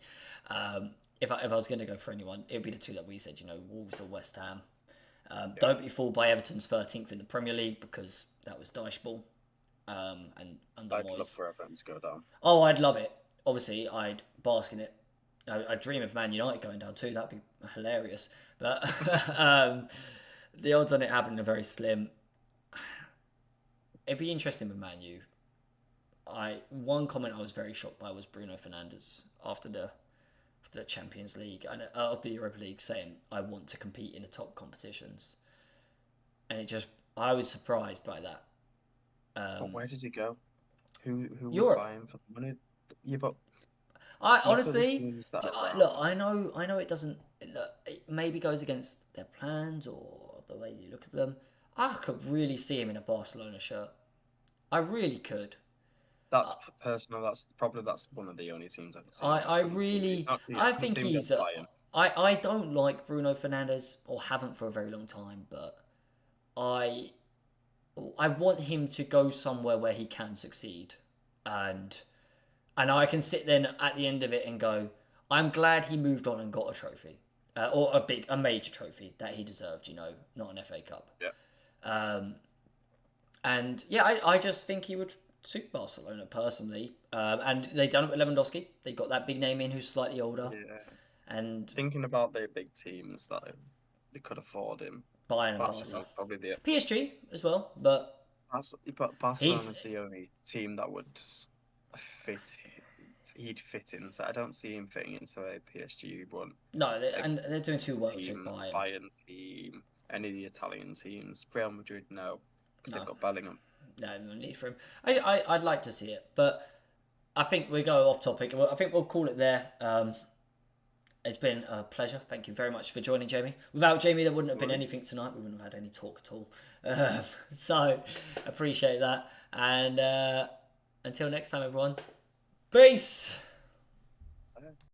If I was going to go for anyone, it would be the two that we said. Wolves or West Ham. Yeah, Don't be fooled by Everton's 13th in the Premier League because that was dice ball. And under I'd love Moyes. for Everton to go down. Oh, I'd love it. Obviously, I'd bask in it. I'd dream of Man United going down too. That'd be hilarious. But the odds on it happening are very slim. It'd be interesting with Man U. One comment I was very shocked by was Bruno Fernandes after the Champions League and after the Europa League saying I want to compete in the top competitions, and I was surprised by that. But where does he go? Who would Europe. buy him for the money? Yeah, but I look at the honestly teams that are look. around. I know it doesn't. Look, it maybe goes against their plans or the way you look at them. I could really see him in a Barcelona shirt. I really could. That's personal. That's one of the only teams I could see I, him at. I Couldn't see him. really, Yeah, I couldn't think see him go he's. to Bayern. I don't like Bruno Fernandes or haven't for a very long time, but I I want him to go somewhere where he can succeed, and I can sit then at the end of it and go, I'm glad he moved on and got a trophy, or a major trophy that he deserved. Not an FA Cup. Yeah. Um, and yeah, I just think he would suit Barcelona personally. And they done it with Lewandowski. They got that big name in who's slightly older, Yeah. and Thinking about their big teams that they could afford him, Bayern and Barca, Barcelona's probably the PSG as well. But But he's Barcelona's the only team that would fit. He'd fit in. So I don't see him fitting into a PSG one, no, a and they're doing too well to team, Bayern. Bayern team, any of the Italian teams. Real Madrid, no, because they've No, got Bellingham. no need for him. I'd like to see it, but I think we go off topic. I think we'll call it there. It's been a pleasure. Thank you very much for joining, Jamie. Without Jamie, there wouldn't have been anything tonight. We wouldn't have had any talk at all. So, appreciate that. And until next time, everyone. Peace!